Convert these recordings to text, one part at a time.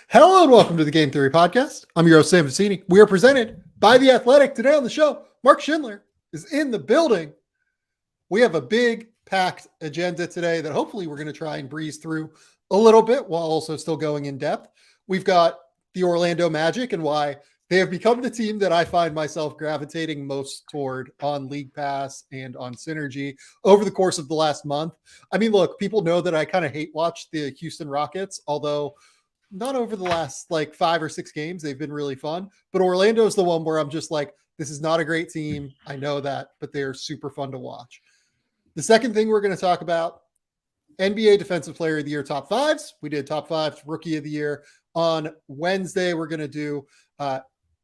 Hello and welcome to the Game Theory Podcast. I'm your host, Sam Vecini. We are presented by The Athletic. Today on the show, Mark Schindler is in the building. We have a big, packed agenda today that hopefully we're going to try and breeze through a little bit while also still going in depth. We've got the Orlando Magic and why they have become the team that I find myself gravitating most toward on League Pass and on Synergy over the course of the last month. I mean, look, people know that I kind of hate watch the Houston Rockets, although not over the last like 5 or 6 games. They've been really fun, but Orlando is the one where I'm just like, this is not a great team. I know that, but they're super fun to watch. The second thing we're going to talk about, NBA Defensive Player of the Year top fives. We did top 5 Rookie of the Year. On Wednesday, we're going to do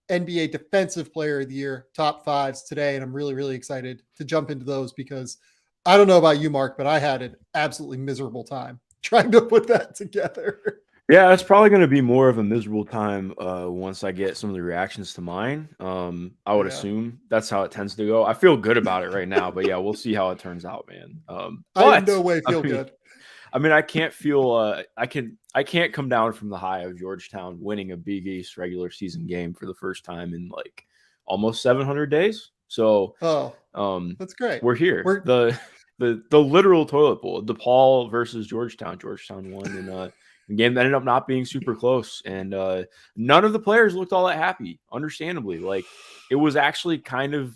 NBA Defensive Player of the Year top fives today. And I'm really, really excited to jump into those because I don't know about you, Mark, but I had an absolutely miserable time trying to put that together. Yeah, it's probably going to be more of a miserable time once I get some of the reactions to mine. I would assume that's how it tends to go. I feel good about it right now, but yeah, we'll see how it turns out, man. I in no way feel good. I mean, I can't feel I can't come down from the high of Georgetown winning a Big East regular season game for the first time in like almost 700 days. So, that's great. We're here. The literal toilet bowl. DePaul versus Georgetown. Georgetown won in a game that ended up not being super close, and none of the players looked all that happy. Understandably, like it was actually kind of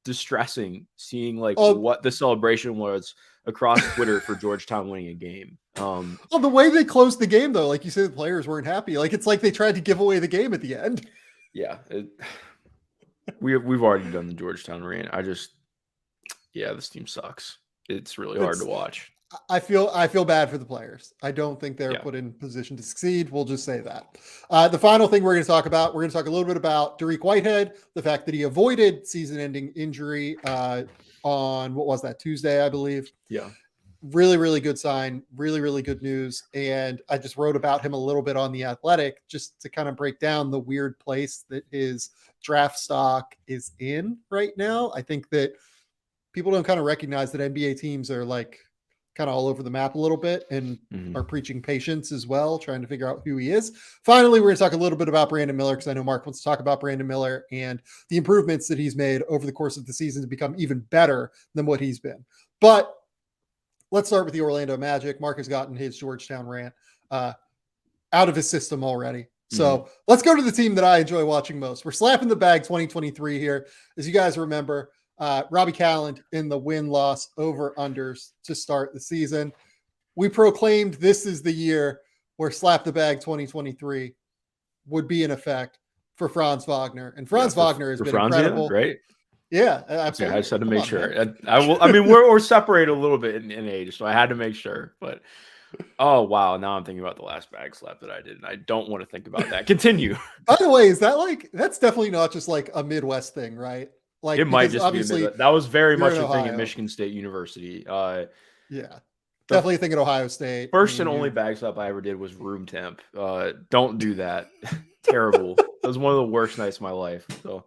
distressing seeing like what the celebration was across Twitter for Georgetown winning a game. Well, the way they closed the game, though, like you said, the players weren't happy. Like it's like they tried to give away the game at the end. Yeah, we've already done the Georgetown rant. This team sucks. It's really hard to watch. I feel bad for the players. I don't think they're put in position to succeed. We'll just say that. The final thing we're going to talk about, we're going to talk a little bit about Dariq Whitehead, the fact that he avoided season-ending injury on, what was that, Tuesday, I believe. Yeah. Really, really good sign. Really, really good news. And I just wrote about him a little bit on The Athletic just to kind of break down the weird place that his draft stock is in right now. I think that people don't kind of recognize that NBA teams are like kind of all over the map a little bit and are preaching patience as well, trying to figure out who he is. Finally, we're going to talk a little bit about Brandon Miller because I know Mark wants to talk about Brandon Miller and the improvements that he's made over the course of the season to become even better than what he's been. But let's start with the Orlando Magic. Mark has gotten his Georgetown rant out of his system already. So let's go to the team that I enjoy watching most. We're slapping the bag 2023 here. As you guys remember, Robbie Calland in the win-loss over-unders to start the season. We proclaimed this is the year where Slap the Bag 2023 would be in effect for Franz Wagner. And Franz Wagner has been incredible. Right? Yeah, absolutely. Okay, I just had to make sure. I mean, we're separated a little bit in age, so I had to make sure. But, oh, wow, now I'm thinking about the last bag slap that I did, and I don't want to think about that. Continue. By the way, is that like – that's definitely not just like a Midwest thing, right? Like it might just obviously be that was very much a thing at Michigan State University. Definitely a thing at Ohio State. First and only bag slap I ever did was room temp. Don't do that. Terrible. That was one of the worst nights of my life. So,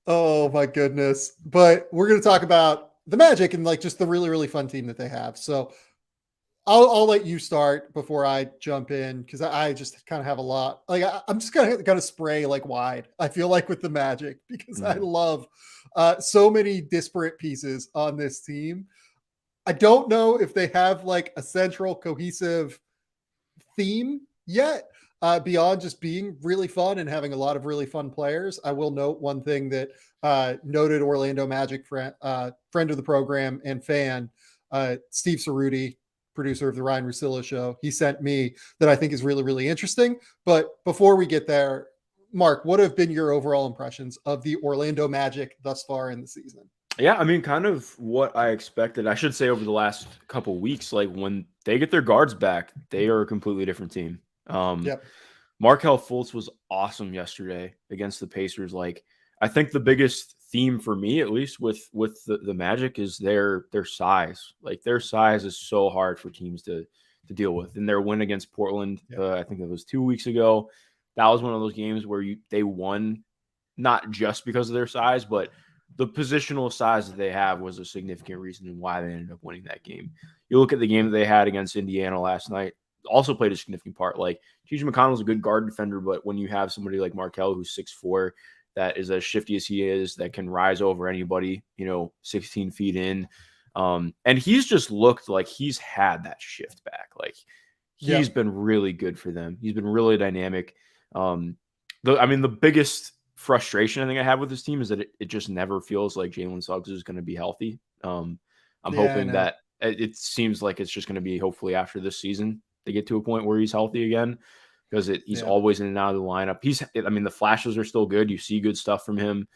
oh my goodness. But we're going to talk about the Magic and like just the really, really fun team that they have. So I'll let you start before I jump in because I just kind of have a lot. Like I'm just gonna spray like wide. I feel like with the Magic because I love so many disparate pieces on this team. I don't know if they have like a central cohesive theme yet beyond just being really fun and having a lot of really fun players. I will note one thing that noted Orlando Magic friend of the program and fan Steve Cerruti, producer of the Ryan Russillo show, he sent me that I think is really, really interesting. But before we get there, Mark, what have been your overall impressions of the Orlando Magic thus far in the season? Yeah, I mean, kind of what I expected. I should say over the last couple of weeks, like when they get their guards back, they are a completely different team. Markelle Fultz was awesome yesterday against the Pacers. Like, I think the biggest theme for me, at least with the Magic, is their size. Like their size is so hard for teams to deal with. And their win against Portland, I think it was 2 weeks ago, that was one of those games where they won not just because of their size, but the positional size that they have was a significant reason why they ended up winning that game. You look at the game that they had against Indiana last night, also played a significant part. Like TJ McConnell's a good guard defender, but when you have somebody like Markelle who's 6'4", that is as shifty as he is, that can rise over anybody, 16 feet in. And he's just looked like he's had that shift back. Like he's been really good for them. He's been really dynamic. The biggest frustration I think I have with this team is that it just never feels like Jalen Suggs is going to be healthy. I'm hoping that it seems like it's just going to be hopefully after this season they get to a point where he's healthy again, because he's always in and out of the lineup. The flashes are still good. You see good stuff from him.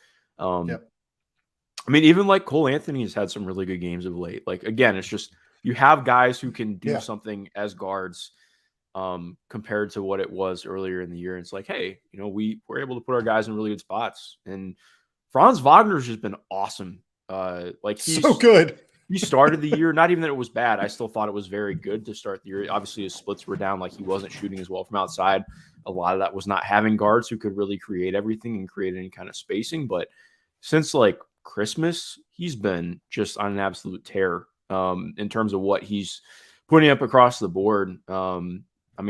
Even like Cole Anthony has had some really good games of late. Like, again, it's just you have guys who can do something as guards compared to what it was earlier in the year. And it's like, hey, we're able to put our guys in really good spots. And Franz Wagner's just been awesome. He's so good. He started the year, not even that it was bad. I still thought it was very good to start the year. Obviously, his splits were down. Like, he wasn't shooting as well from outside. A lot of that was not having guards who could really create everything and create any kind of spacing. But since like Christmas, he's been just on an absolute tear in terms of what he's putting up across the board.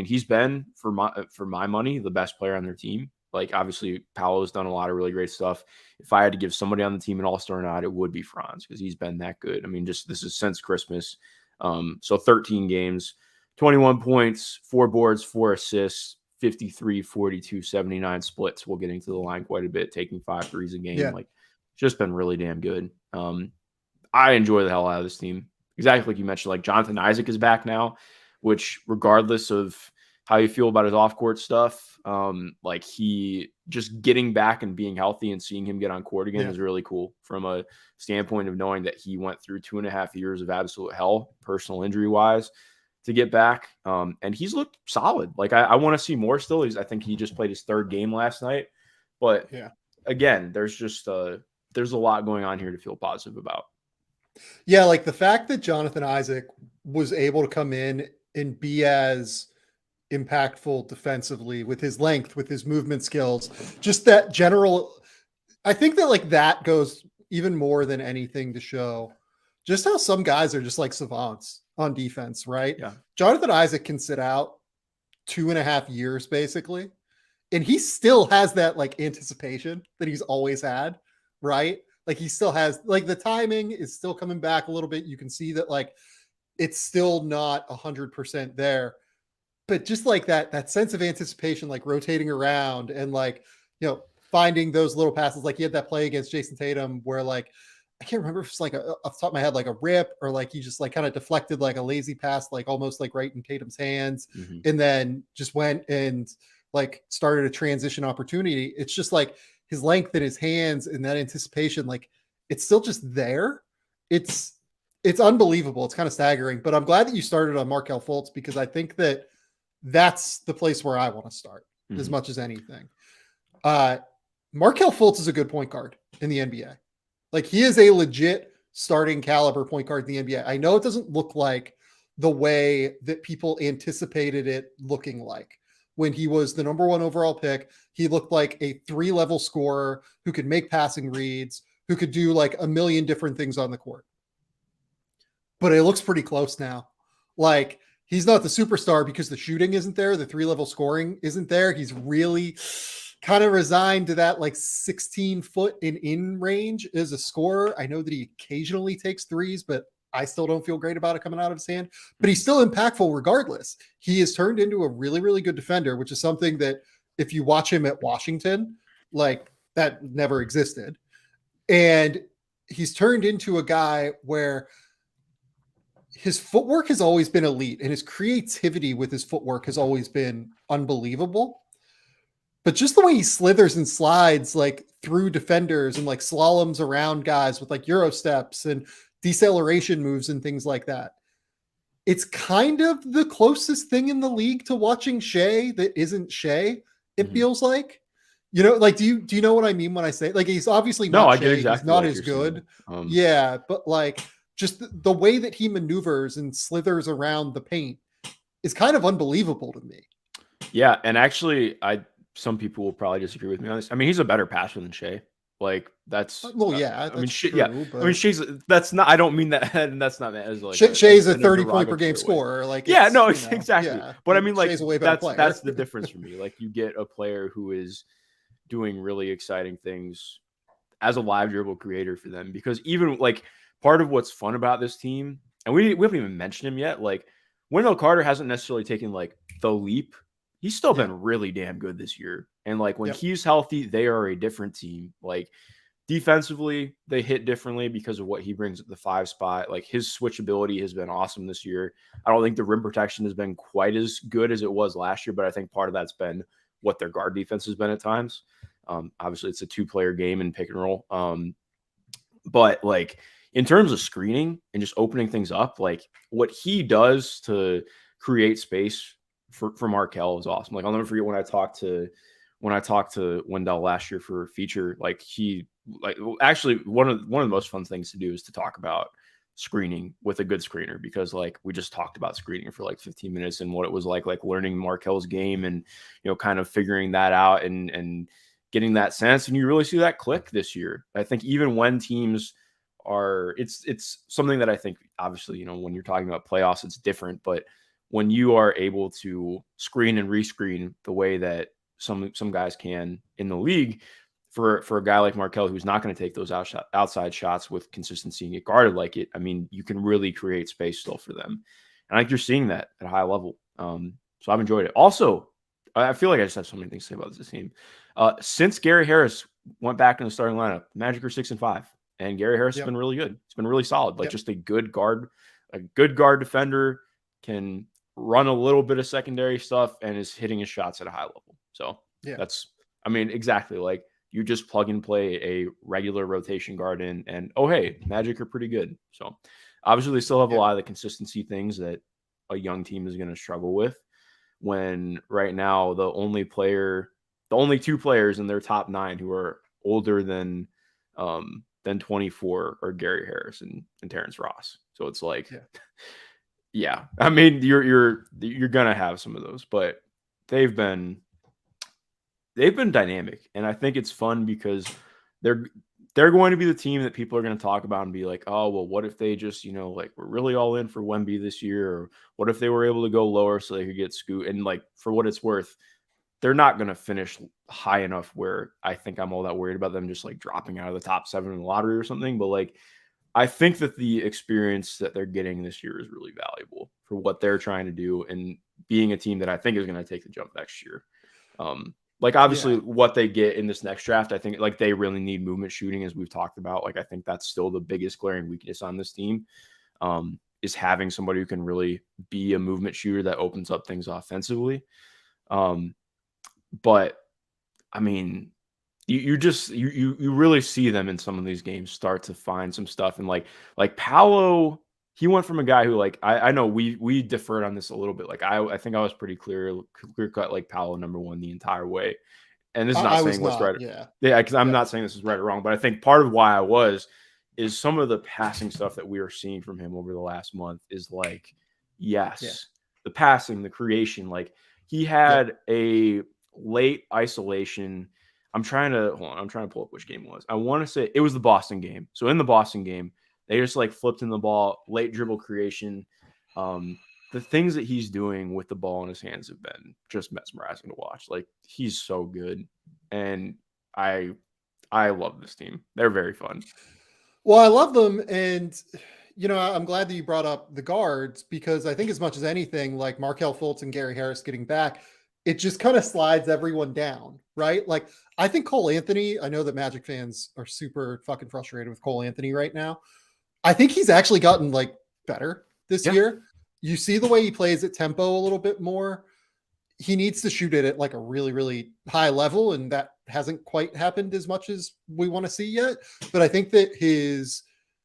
He's been, for my money, the best player on their team. Like, obviously, Paolo's done a lot of really great stuff. If I had to give somebody on the team an all-star nod, it would be Franz, because he's been that good. This is since Christmas. So 13 games, 21 points, 4 boards, 4 assists, 53, 42, 79 splits. We'll get into the line quite a bit, taking 5 threes a game. Like, just been really damn good. I enjoy the hell out of this team. Exactly like you mentioned, like Jonathan Isaac is back now, which regardless of how you feel about his off-court stuff, he just getting back and being healthy and seeing him get on court again is really cool from a standpoint of knowing that he went through 2.5 years of absolute hell, personal injury-wise, to get back. And he's looked solid. Like, I want to see more still. I think he just played his 3rd game last night. But again, there's just there's a lot going on here to feel positive about. Yeah, like the fact that Jonathan Isaac was able to come in and be as impactful defensively with his length, with his movement skills, just that general, I think that like that goes even more than anything to show just how some guys are just like savants on defense, right? Yeah. Jonathan Isaac can sit out 2.5 years basically, and he still has that like anticipation that he's always had, right? Like, he still has, like, the timing is still coming back a little bit. You can see that like it's still not 100% there, but just like that sense of anticipation, like rotating around and like, finding those little passes. Like, he had that play against Jason Tatum where, like, I can't remember if it's like off the top of my head, like a rip, or like he just like kind of deflected like a lazy pass, like almost like right in Tatum's hands, and then just went and like started a transition opportunity. It's just like his length and his hands and that anticipation, like it's still just there. It's unbelievable. It's kind of staggering, but I'm glad that you started on Markelle Fultz, because I think that that's the place where I want to start as much as anything. Markelle Fultz is a good point guard in the NBA. Like, he is a legit starting caliber point guard in the NBA. I know it doesn't look like the way that people anticipated it looking like. When he was the number 1 overall pick, he looked like a 3-level scorer who could make passing reads, who could do like a million different things on the court. But it looks pretty close now. Like, he's not the superstar because the shooting isn't there. The 3-level scoring isn't there. He's really kind of resigned to that like 16 foot in range as a scorer. I know that he occasionally takes threes, but I still don't feel great about it coming out of his hand, but he's still impactful regardless. He has turned into a really, really good defender, which is something that if you watch him at Washington, like, that never existed. And he's turned into a guy where his footwork has always been elite, and his creativity with his footwork has always been unbelievable. But just the way he slithers and slides like through defenders and like slaloms around guys with like Euro steps and deceleration moves and things like that, it's kind of the closest thing in the league to watching Shea that isn't Shea. It feels like, like, do you know what I mean when I say, like, he's obviously not I Shea, get exactly, he's not as good. Yeah, but like just the way that he maneuvers and slithers around the paint is kind of unbelievable to me. Yeah, and actually some people will probably disagree with me on this. He's a better passer than Shea. Like that's yeah, I mean, that's true, yeah. but I mean, Shea's that's not. I don't mean that, and that's not as like Shea's a in a 30-point per game derogatory way. scorer. Like, Yeah, no, it's, exactly. yeah, But I mean, like Shea's a way better player. that's the difference for me. Like, you get a player who is doing really exciting things as a live dribble creator for them, because even like part of what's fun about this team, and we haven't even mentioned him yet. Like, Wendell Carter hasn't necessarily taken like the leap. He's still been really damn good this year. And like when he's healthy, they are a different team. Like defensively, they hit differently because of what he brings at the 5 spot. Like his switchability has been awesome this year. I don't think the rim protection has been quite as good as it was last year, but I think part of that's been what their guard defense has been at times. Obviously, it's a 2-player game in pick and roll. But like in terms of screening and just opening things up, like what he does to create space for Markelle is awesome. Like I'll never forget when I talked to Wendell last year for a feature. Like actually one of the most fun things to do is to talk about screening with a good screener, because like we just talked about screening for like 15 minutes and what it was like learning Markelle's game and kind of figuring that out and getting that sense. And you really see that click this year. I think even when teams are, it's something that I think obviously when you're talking about playoffs it's different, but when you are able to screen and rescreen the way that some guys can in the league, for a guy like Markelle who's not going to take those outside shots with consistency and get guarded like it, I mean, you can really create space still for them. And I think you're seeing that at a high level. So I've enjoyed it. Also, I feel like I just have so many things to say about this team. Since Gary Harris went back in the starting lineup, Magic are 6-5, and Gary Harris has been really good. It's been really solid. Like just a good guard defender, can run a little bit of secondary stuff and is hitting his shots at a high level. So that's, I mean, exactly like you just plug and play a regular rotation guard in and, oh, hey, Magic are pretty good. So obviously they still have a lot of the consistency things that a young team is going to struggle with, when right now the only 2 players in their top 9 who are older than 24 are Gary Harris and Terrence Ross. So it's like, I mean, you're gonna have some of those, but they've been dynamic, and I think it's fun because they're going to be the team that people are going to talk about and be like, oh, well, what if they just like we're really all in for Wemby this year, or what if they were able to go lower so they could get Scoot? And like for what it's worth, they're not going to finish high enough where I think I'm all that worried about them just like dropping out of the top 7 in the lottery or something. But like I think that the experience that they're getting this year is really valuable for what they're trying to do and being a team that I think is going to take the jump next year. Like obviously what they get in this next draft, I think like they really need movement shooting, as we've talked about. Like I think that's still the biggest glaring weakness on this team, is having somebody who can really be a movement shooter that opens up things offensively. But I mean, you really see them in some of these games start to find some stuff. And like Paolo, he went from a guy who like, I know we differed on this a little bit. Like I think I was pretty clear cut, like Paolo number 1 the entire way. And this is not saying what's right. Yeah. Cause I'm not saying this is right or wrong, but I think part of why I is some of the passing stuff that we are seeing from him over the last month is like, the passing, the creation, like he had a late isolation. I'm trying to pull up which game it was. I want to say it was the Boston game. So in the Boston game, they just like flipped in the ball, late dribble creation. The things that he's doing with the ball in his hands have been just mesmerizing to watch. Like he's so good. And I love this team. They're very fun. Well, I love them. And, I'm glad that you brought up the guards, because I think as much as anything, like Markelle Fultz and Gary Harris getting back, it just kind of slides everyone down, right? Like I think Cole Anthony, I know that Magic fans are super fucking frustrated with Cole Anthony right now. I think he's actually gotten like better this year. You see the way he plays at tempo a little bit more. He needs to shoot it at like a really, really high level, and that hasn't quite happened as much as we want to see yet. But I think that his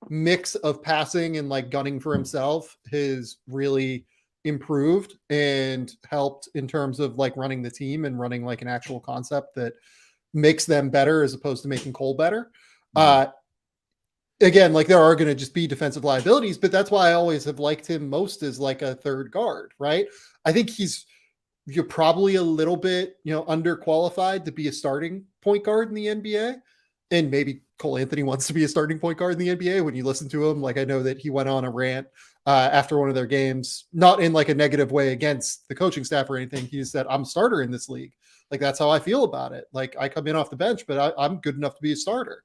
mix of passing and like gunning for himself has really improved and helped in terms of like running the team and running like an actual concept that makes them better as opposed to making Cole better. Again, like there are going to just be defensive liabilities, but that's why I always have liked him most as like a third guard, right? I think you're probably a little bit, underqualified to be a starting point guard in the NBA. and maybe Cole Anthony wants to be a starting point guard in the NBA. When you listen to him, like I know that he went on a rant after one of their games, not in like a negative way against the coaching staff or anything. He said, I'm a starter in this league. Like, that's how I feel about it. Like, I come in off the bench, but I'm good enough to be a starter.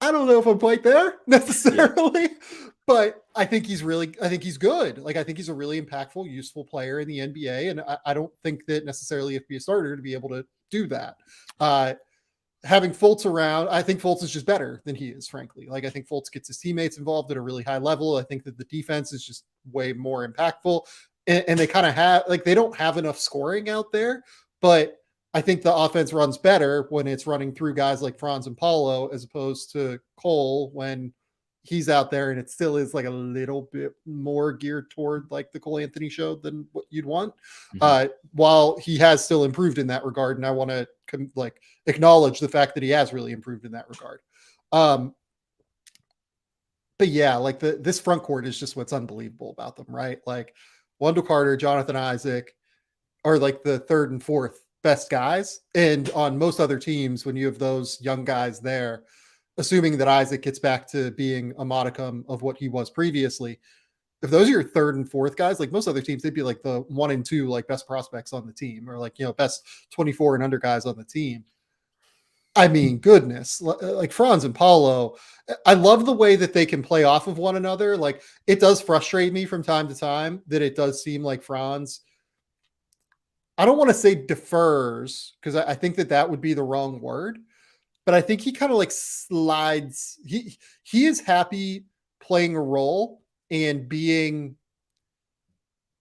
I don't know if I'm quite there necessarily, but I think he's good. Like, I think he's a really impactful, useful player in the NBA. And I don't think that necessarily you have to be a starter to be able to do that. Having Fultz around, I think Fultz is just better than he is, frankly. Like, I think Fultz gets his teammates involved at a really high level. I think that the defense is just way more impactful. And they kind of have, like, they don't have enough scoring out there, but I think the offense runs better when it's running through guys like Franz and Paolo as opposed to Cole when he's out there, and it still is like a little bit more geared toward like the Cole Anthony show than what you'd want. While he has still improved in that regard, and I want to like acknowledge the fact that he has really improved in that regard. But yeah, like this front court is just what's unbelievable about them, right? Like Wendell Carter, Jonathan Isaac are like the third and fourth best guys. And on most other teams, when you have those young guys there, assuming that Isaac gets back to being a modicum of what he was previously, if those are your third and fourth guys, like most other teams, they'd be like the 1 and 2, like best prospects on the team, or like, you know, best 24 and under guys on the team. I mean, goodness, like Franz and Paolo, I love the way that they can play off of one another. Like, it does frustrate me from time to time that it does seem like Franz, I don't want to say defers, because I think that would be the wrong word, but I think he kind of like slides. He is happy playing a role and being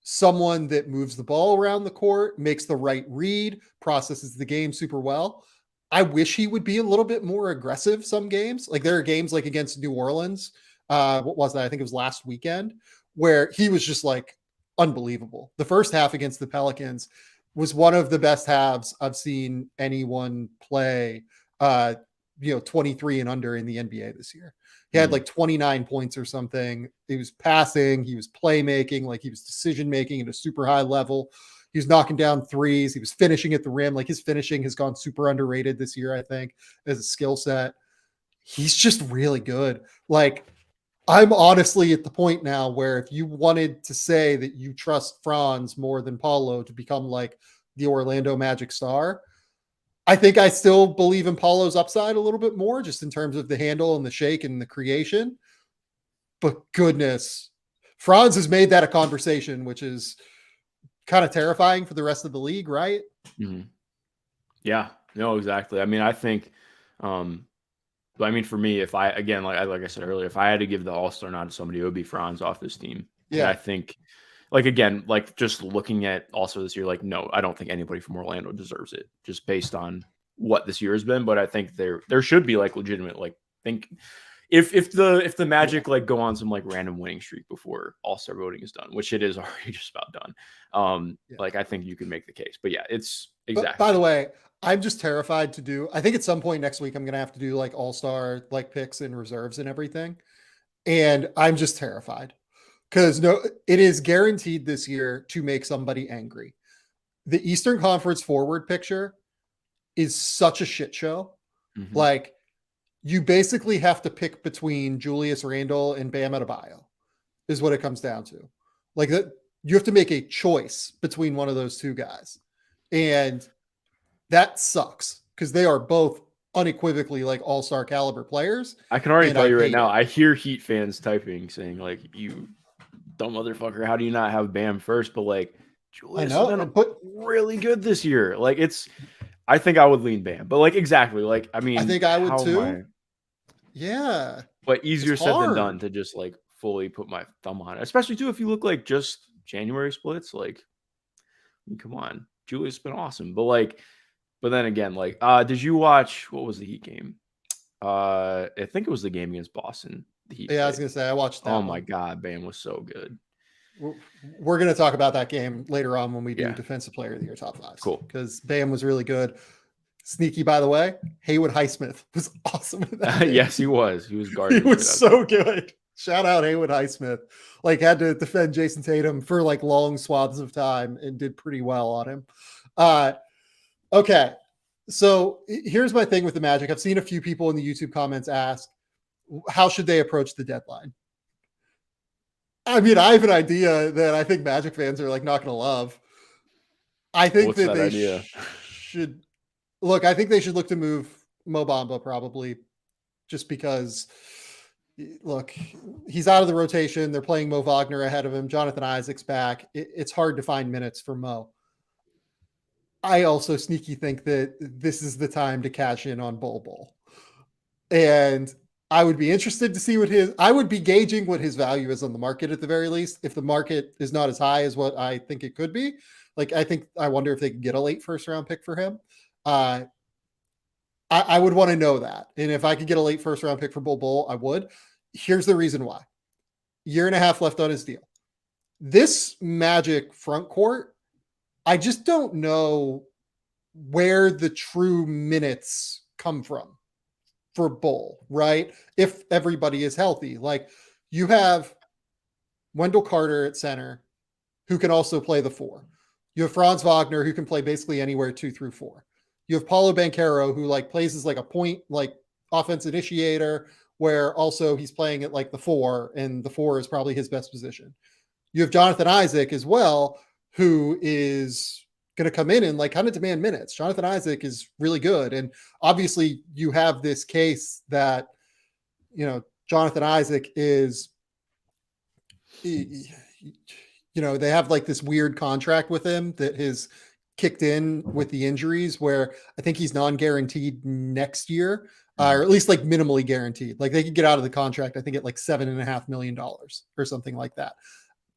someone that moves the ball around the court, makes the right read, processes the game super well. I wish he would be a little bit more aggressive some games. Like, there are games like against New Orleans. What was that? I think it was last weekend, where he was just like unbelievable. The first half against the Pelicans was one of the best halves I've seen anyone play, 23 and under in the NBA this year. He had like 29 points or something. He was passing, he was playmaking, like he was decision-making at a super high level. He was knocking down threes. He was finishing at the rim. Like, his finishing has gone super underrated this year, I think, as a skill set. He's just really good. Like, I'm honestly at the point now where if you wanted to say that you trust Franz more than Paolo to become like the Orlando Magic star, I think I still believe in Paulo's upside a little bit more, just in terms of the handle and the shake and the creation. But goodness, Franz has made that a conversation, which is kind of terrifying for the rest of the league, right? Mm-hmm. Yeah, no, exactly. I mean, I think, but I mean, for me, if I, again, like I said earlier, if I had to give the all-star nod to somebody, it would be Franz off this team. Yeah. And I think, like, again, like just looking at also this year, like, no, I don't think anybody from Orlando deserves it just based on what this year has been. But I think there should be like legitimate, like, think if the Magic like go on some like random winning streak before all-star voting is done, which it is already just about done. Like, I think you can make the case, but yeah, it's exactly. But by the way, I'm just terrified to do, I think at some point next week, I'm going to have to do like all-star like picks and reserves and everything. And I'm just terrified because it is guaranteed this year to make somebody angry. The Eastern Conference forward picture is such a shit show. Mm-hmm. Like, you basically have to pick between Julius Randle and Bam Adebayo is what it comes down to. Like, that you have to make a choice between one of those two guys. And that sucks because they are both unequivocally like all-star caliber players. I can already tell you right now, I hear Heat fans typing saying like, you dumb motherfucker, how do you not have Bam first? But like, Julius has been really good this year. Like, I think I would lean Bam, but like, exactly. Like, I mean, I think I would too. Yeah. But easier said than done to just like fully put my thumb on it, especially too if you look like just January splits. Like, I mean, come on, Julius has been awesome, but then again, like, did you watch what was the Heat game? I think it was the game against Boston. The Heat. Yeah, I was gonna say I watched that. Oh my God, Bam was so good. We're gonna talk about that game later on when we do Defensive Player of the Year top 5. Cool, because Bam was really good. Sneaky, by the way, Haywood Highsmith was awesome in that game. Yes, he was. He was garbage. He was so good. Shout out Haywood Highsmith. Like, had to defend Jason Tatum for like long swaths of time and did pretty well on him. Okay. So here's my thing with the Magic. I've seen a few people in the YouTube comments ask, how should they approach the deadline? I mean, I have an idea that I think Magic fans are like not going to love. I think What's that they idea? should look. I think they should look to move Mo Bamba probably, just because. Look, he's out of the rotation. They're playing Mo Wagner ahead of him. Jonathan Isaac's back. It's hard to find minutes for Mo. I also sneaky think that this is the time to cash in on Bol. And I would be interested to see I would be gauging what his value is on the market at the very least. If the market is not as high as what I think it could be, like, I wonder if they could get a late first round pick for him. I would want to know that. And if I could get a late first round pick for Bol, I would. Here's the reason why. Year and a half left on his deal. This Magic front court, I just don't know where the true minutes come from for Bol, right? If everybody is healthy. Like, you have Wendell Carter at center, who can also play the 4. You have Franz Wagner, who can play basically anywhere 2 through 4. You have Paolo Banchero, who like plays as like a point, like offense initiator, where also he's playing at like the 4, and the 4 is probably his best position. You have Jonathan Isaac as well, who is going to come in and like kind of demand minutes. Jonathan Isaac is really good. And obviously you have this case that, Jonathan Isaac is, they have like this weird contract with him that has kicked in with the injuries, where I think he's non-guaranteed next year, or at least like minimally guaranteed. Like, they could get out of the contract, I think, at like $7.5 million or something like that.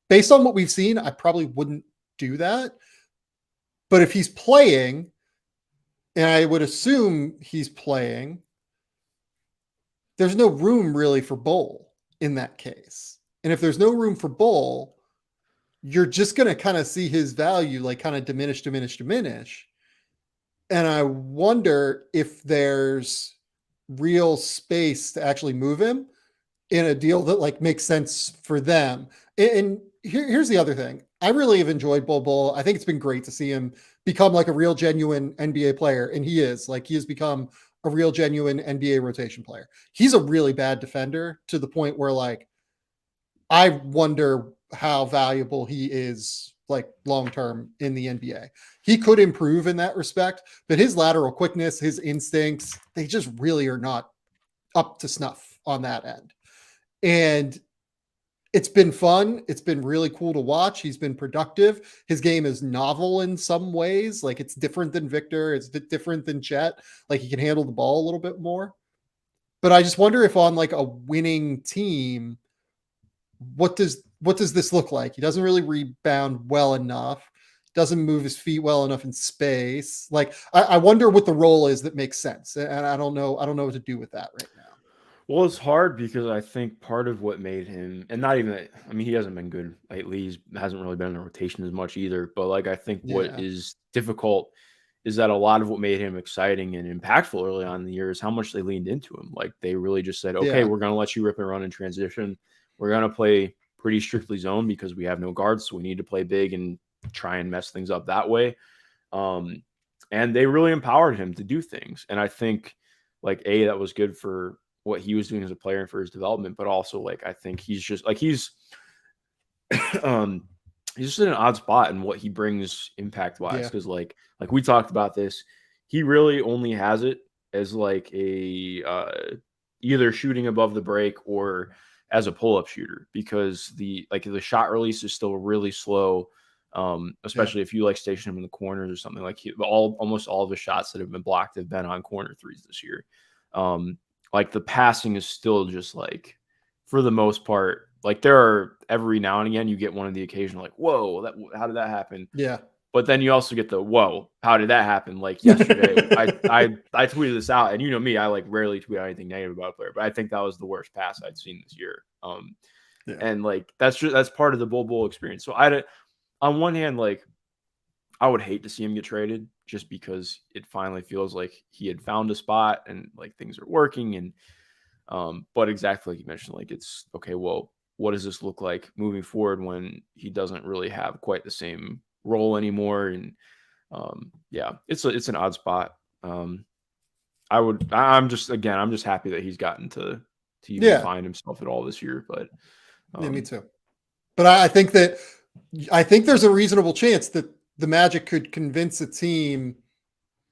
Based on what we've seen, I probably wouldn't do that. But if he's playing, and I would assume he's playing, there's no room really for Bol in that case. And if there's no room for Bol, you're just going to kind of see his value like kind of diminish. And I wonder if there's real space to actually move him in a deal that like makes sense for them. And here's the other thing. I really have enjoyed Bol. I think it's been great to see him become like a real genuine NBA player. And he has become a real genuine NBA rotation player. He's a really bad defender, to the point where like, I wonder how valuable he is like long-term in the NBA. He could improve in that respect, but his lateral quickness, his instincts, they just really are not up to snuff on that end. And it's been fun. It's been really cool to watch. He's been productive. His game is novel in some ways. Like, it's different than Victor. It's different than Chet. Like, he can handle the ball a little bit more. But I just wonder if on like a winning team, what does this look like? He doesn't really rebound well enough, doesn't move his feet well enough in space. Like, I wonder what the role is that makes sense. And I don't know what to do with that right now. Well, it's hard because I think part of what made him, and not even that, I mean, he hasn't been good lately. He hasn't really been in the rotation as much either. But like, I think what is difficult is that a lot of what made him exciting and impactful early on in the year is how much they leaned into him. Like, they really just said, okay, we're going to let you rip and run in transition. We're going to play pretty strictly zone because we have no guards. So we need to play big and try and mess things up that way. And they really empowered him to do things. And I think like, that was good for what he was doing as a player and for his development, but also like, I think he's just like, he's just in an odd spot in what he brings impact wise. Cause like we talked about this, he really only has it as like a, either shooting above the break or as a pull-up shooter, because the shot release is still really slow. Especially if you like station him in the corners or something. Like, almost all of the shots that have been blocked have been on corner threes this year. Like, the passing is still just like, for the most part, like, there are every now and again you get one of the occasional like, whoa, how did that happen? Yeah. But then you also get the, whoa, how did that happen? Like, yesterday, I tweeted this out, and you know me, I like rarely tweet anything negative about a player, but I think that was the worst pass I'd seen this year. And like, that's part of the Bol experience. So on one hand, like, I would hate to see him get traded just because it finally feels like he had found a spot and like things are working. And, but exactly like you mentioned, like, it's okay, well, what does this look like moving forward when he doesn't really have quite the same role anymore? And, it's an odd spot. I'm just happy that he's gotten to even find himself at all this year. But yeah, me too. But I think there's a reasonable chance that the Magic could convince a team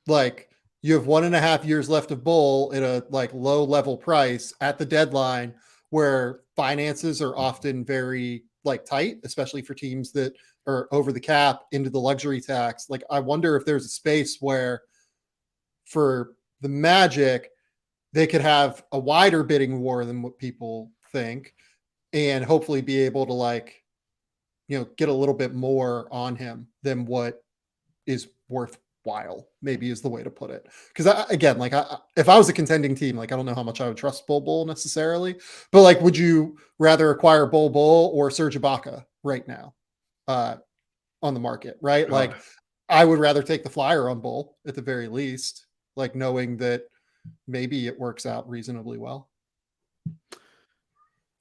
like you have 1.5 years left of Bull at a like low level price at the deadline where finances are often very like tight, especially for teams that are over the cap into the luxury tax. Like, I wonder if there's a space where for the Magic, they could have a wider bidding war than what people think and hopefully be able to like, get a little bit more on him than what is worthwhile, maybe is the way to put it. Because if I was a contending team, like, I don't know how much I would trust Bull necessarily, but like, would you rather acquire Bull or Serge Ibaka right now on the market, right? Like, I would rather take the flyer on Bull at the very least, like knowing that maybe it works out reasonably well.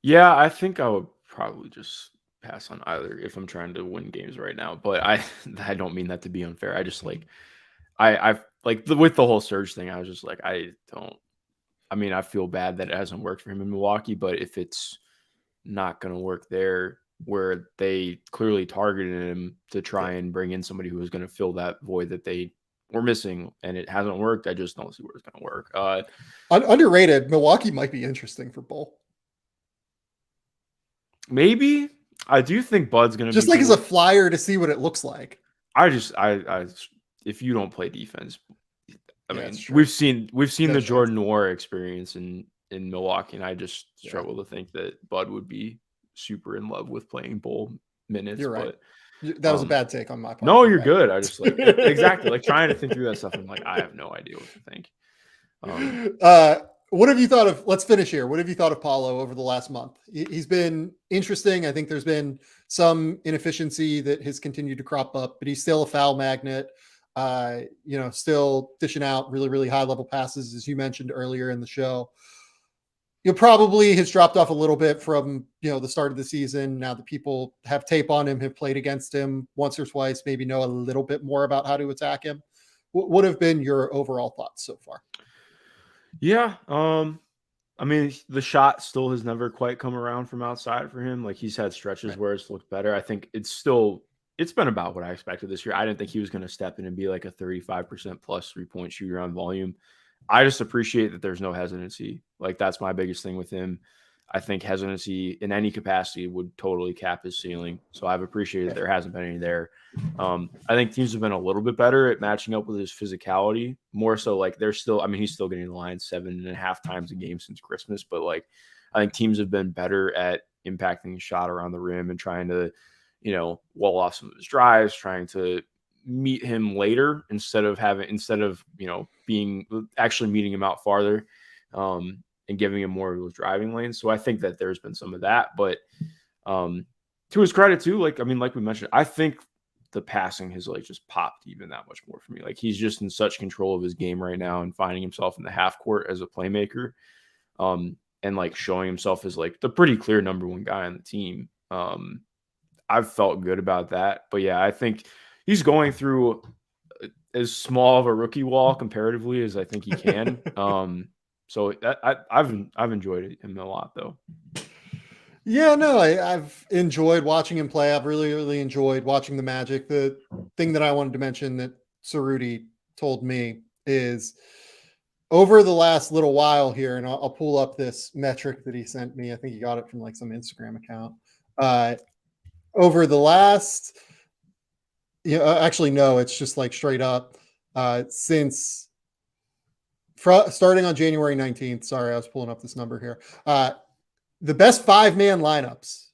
Yeah, I think I would probably just pass on either if I'm trying to win games right now. But I don't mean that to be unfair. I just like I like with the whole Surge thing, I was just like, I feel bad that it hasn't worked for him in Milwaukee, but if it's not going to work there where they clearly targeted him to try and bring in somebody who was going to fill that void that they were missing and it hasn't worked, I just don't see where it's going to work. Underrated. Milwaukee might be interesting for Bull. Maybe. I do think Bud's going to just like cool as a flyer to see what it looks like. I if you don't play defense, we've seen the Jordan Noir experience in Milwaukee, and I just struggle to think that Bud would be super in love with playing Bull minutes. You're right. But, that was a bad take on my part. No, you're good. I just like exactly like trying to think through that stuff. I'm like, I have no idea what to think. What have you thought of? Let's finish here. What have you thought of Paolo over the last month? He's been interesting. I think there's been some inefficiency that has continued to crop up, but he's still a foul magnet. Still dishing out really, really high level passes, as you mentioned earlier in the show. Probably has dropped off a little bit from, the start of the season. Now that people have tape on him, have played against him once or twice, maybe know a little bit more about how to attack him. What have been your overall thoughts so far? Yeah. The shot still has never quite come around from outside for him. Like, he's had stretches where it's looked better. I think it's been about what I expected this year. I didn't think he was going to step in and be like a 35% plus 3-point shooter on volume. I just appreciate that there's no hesitancy. Like, that's my biggest thing with him. I think hesitancy in any capacity would totally cap his ceiling. So I've appreciated there hasn't been any there. I think teams have been a little bit better at matching up with his physicality. More so, like, he's still getting the line 7.5 times a game since Christmas. But, like, I think teams have been better at impacting the shot around the rim and trying to, wall off some of his drives, trying to meet him later instead of being actually meeting him out farther. And giving him more of those driving lanes. So I think that there's been some of that, but to his credit too, like we mentioned, I think the passing has like just popped even that much more for me. Like, he's just in such control of his game right now and finding himself in the half court as a playmaker, and like showing himself as like the pretty clear number one guy on the team. I've felt good about that, but yeah, I think he's going through as small of a rookie wall comparatively as I think he can. So I've enjoyed him a lot, though. Yeah, no, I've enjoyed watching him play. I've really, really enjoyed watching the Magic. The thing that I wanted to mention that Cerruti told me is over the last little while here, and I'll pull up this metric that he sent me. I think he got it from like some Instagram account. Over the last, actually, no, it's just like straight up since starting on January 19th. Sorry, I was pulling up this number here. The best 5-man lineups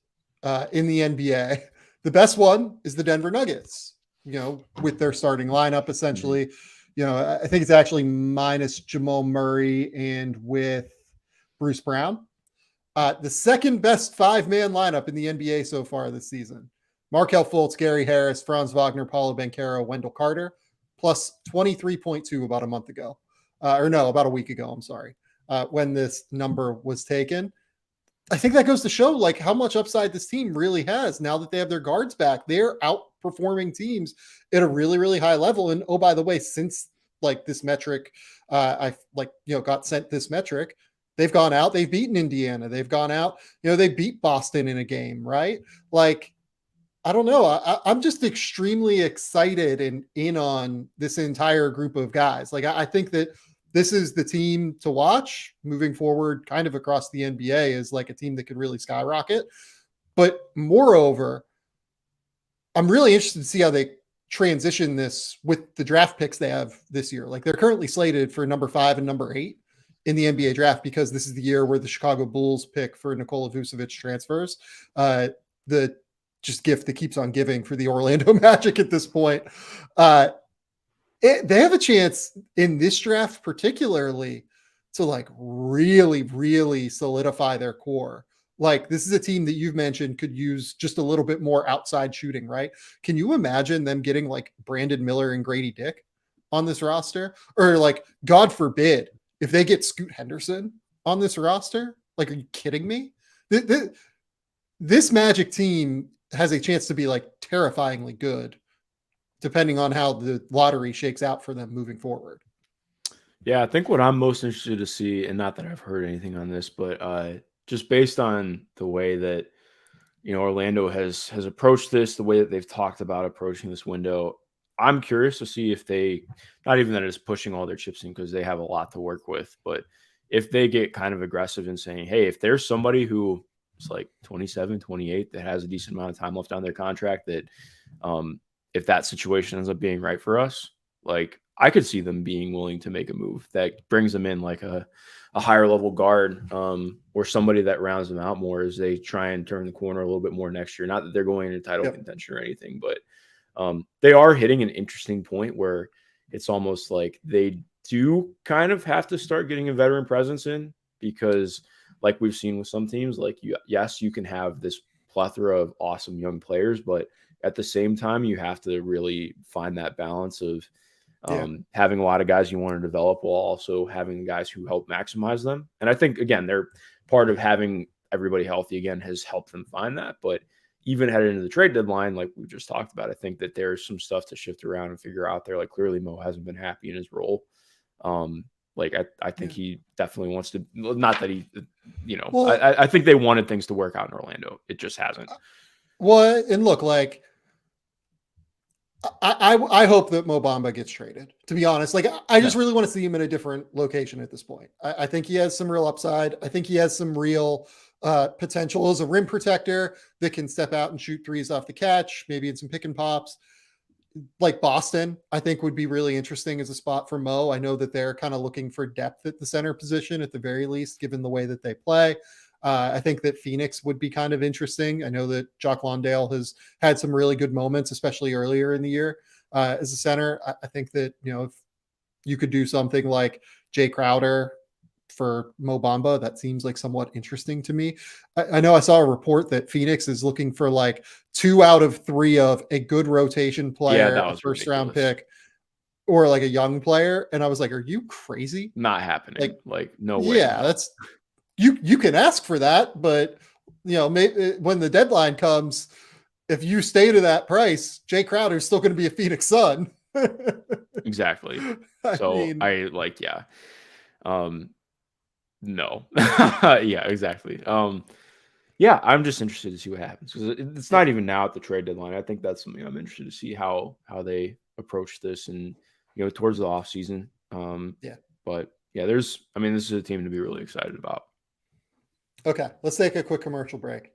in the NBA. The best one is the Denver Nuggets, with their starting lineup, essentially. I think it's actually minus Jamal Murray and with Bruce Brown. The second best 5-man lineup in the NBA so far this season. Markelle Fultz, Gary Harris, Franz Wagner, Paolo Banchero, Wendell Carter, plus 23.2 about a month ago. About a week ago, I'm sorry, when this number was taken. I think that goes to show like how much upside this team really has now that they have their guards back. They're outperforming teams at a really, really high level. And oh, by the way, since like this metric, got sent this metric. They've gone out, they've beaten Indiana, they've gone out, they beat Boston in a game, right? Like, I don't know. I'm just extremely excited and in on this entire group of guys. Like, I think that this is the team to watch moving forward, kind of across the NBA, is like a team that could really skyrocket. But moreover, I'm really interested to see how they transition this with the draft picks they have this year. Like, they're currently slated for number 5 and number 8 in the NBA draft because this is the year where the Chicago Bulls pick for Nikola Vucevic transfers. The just gift that keeps on giving for the Orlando Magic at this point. They have a chance in this draft particularly to like really, really solidify their core. Like, this is a team that you've mentioned could use just a little bit more outside shooting, right? Can you imagine them getting like Brandon Miller and Grady Dick on this roster? Or like, God forbid, if they get Scoot Henderson on this roster? Like, are you kidding me? This Magic team has a chance to be like terrifyingly good, depending on how the lottery shakes out for them moving forward. Yeah, I think what I'm most interested to see, and not that I've heard anything on this, but just based on the way that Orlando has approached this, the way that they've talked about approaching this window, I'm curious to see if they, not even that it's pushing all their chips in because they have a lot to work with, but if they get kind of aggressive in saying, hey, if there's somebody who is like 27, 28 that has a decent amount of time left on their contract, that if that situation ends up being right for us, like, I could see them being willing to make a move that brings them in like a higher level guard, or somebody that rounds them out more as they try and turn the corner a little bit more next year. Not that they're going into title contention or anything, but they are hitting an interesting point where it's almost like they do kind of have to start getting a veteran presence in, because like we've seen with some teams, like, yes, you can have this plethora of awesome young players, but at the same time, you have to really find that balance of having a lot of guys you want to develop while also having guys who help maximize them. And I think, again, they're part of having everybody healthy again has helped them find that. But even headed into the trade deadline, like we just talked about, I think that there's some stuff to shift around and figure out there. Like, clearly Mo hasn't been happy in his role. I think he definitely wants to, not that he, I think they wanted things to work out in Orlando. It just hasn't. Well, and look, like, I hope that Mo Bamba gets traded, to be honest. Like, I just really want to see him in a different location at this point. I think he has some real upside. I think he has some real potential as a rim protector that can step out and shoot threes off the catch, maybe in some pick and pops. Like Boston, I think would be really interesting as a spot for Mo. I know that they're kind of looking for depth at the center position at the very least, given the way that they play. I think that Phoenix would be kind of interesting. I know that Jock Londale has had some really good moments, especially earlier in the year as a center. I think that, if you could do something like Jay Crowder for Mo Bamba, that seems like somewhat interesting to me. I know I saw a report that Phoenix is looking for like 2 out of 3 of a good rotation player, a first round pick, or like a young player. And I was like, are you crazy? Not happening. Like no way. Yeah, that's, you can ask for that, but maybe when the deadline comes, if you stay to that price, Jay Crowder is still going to be a Phoenix Sun. Exactly. No. Yeah, exactly. I'm just interested to see what happens, because it's not even now at the trade deadline. I think that's something I'm interested to see how they approach this, and towards the off season. But yeah, this is a team to be really excited about. Okay, let's take a quick commercial break,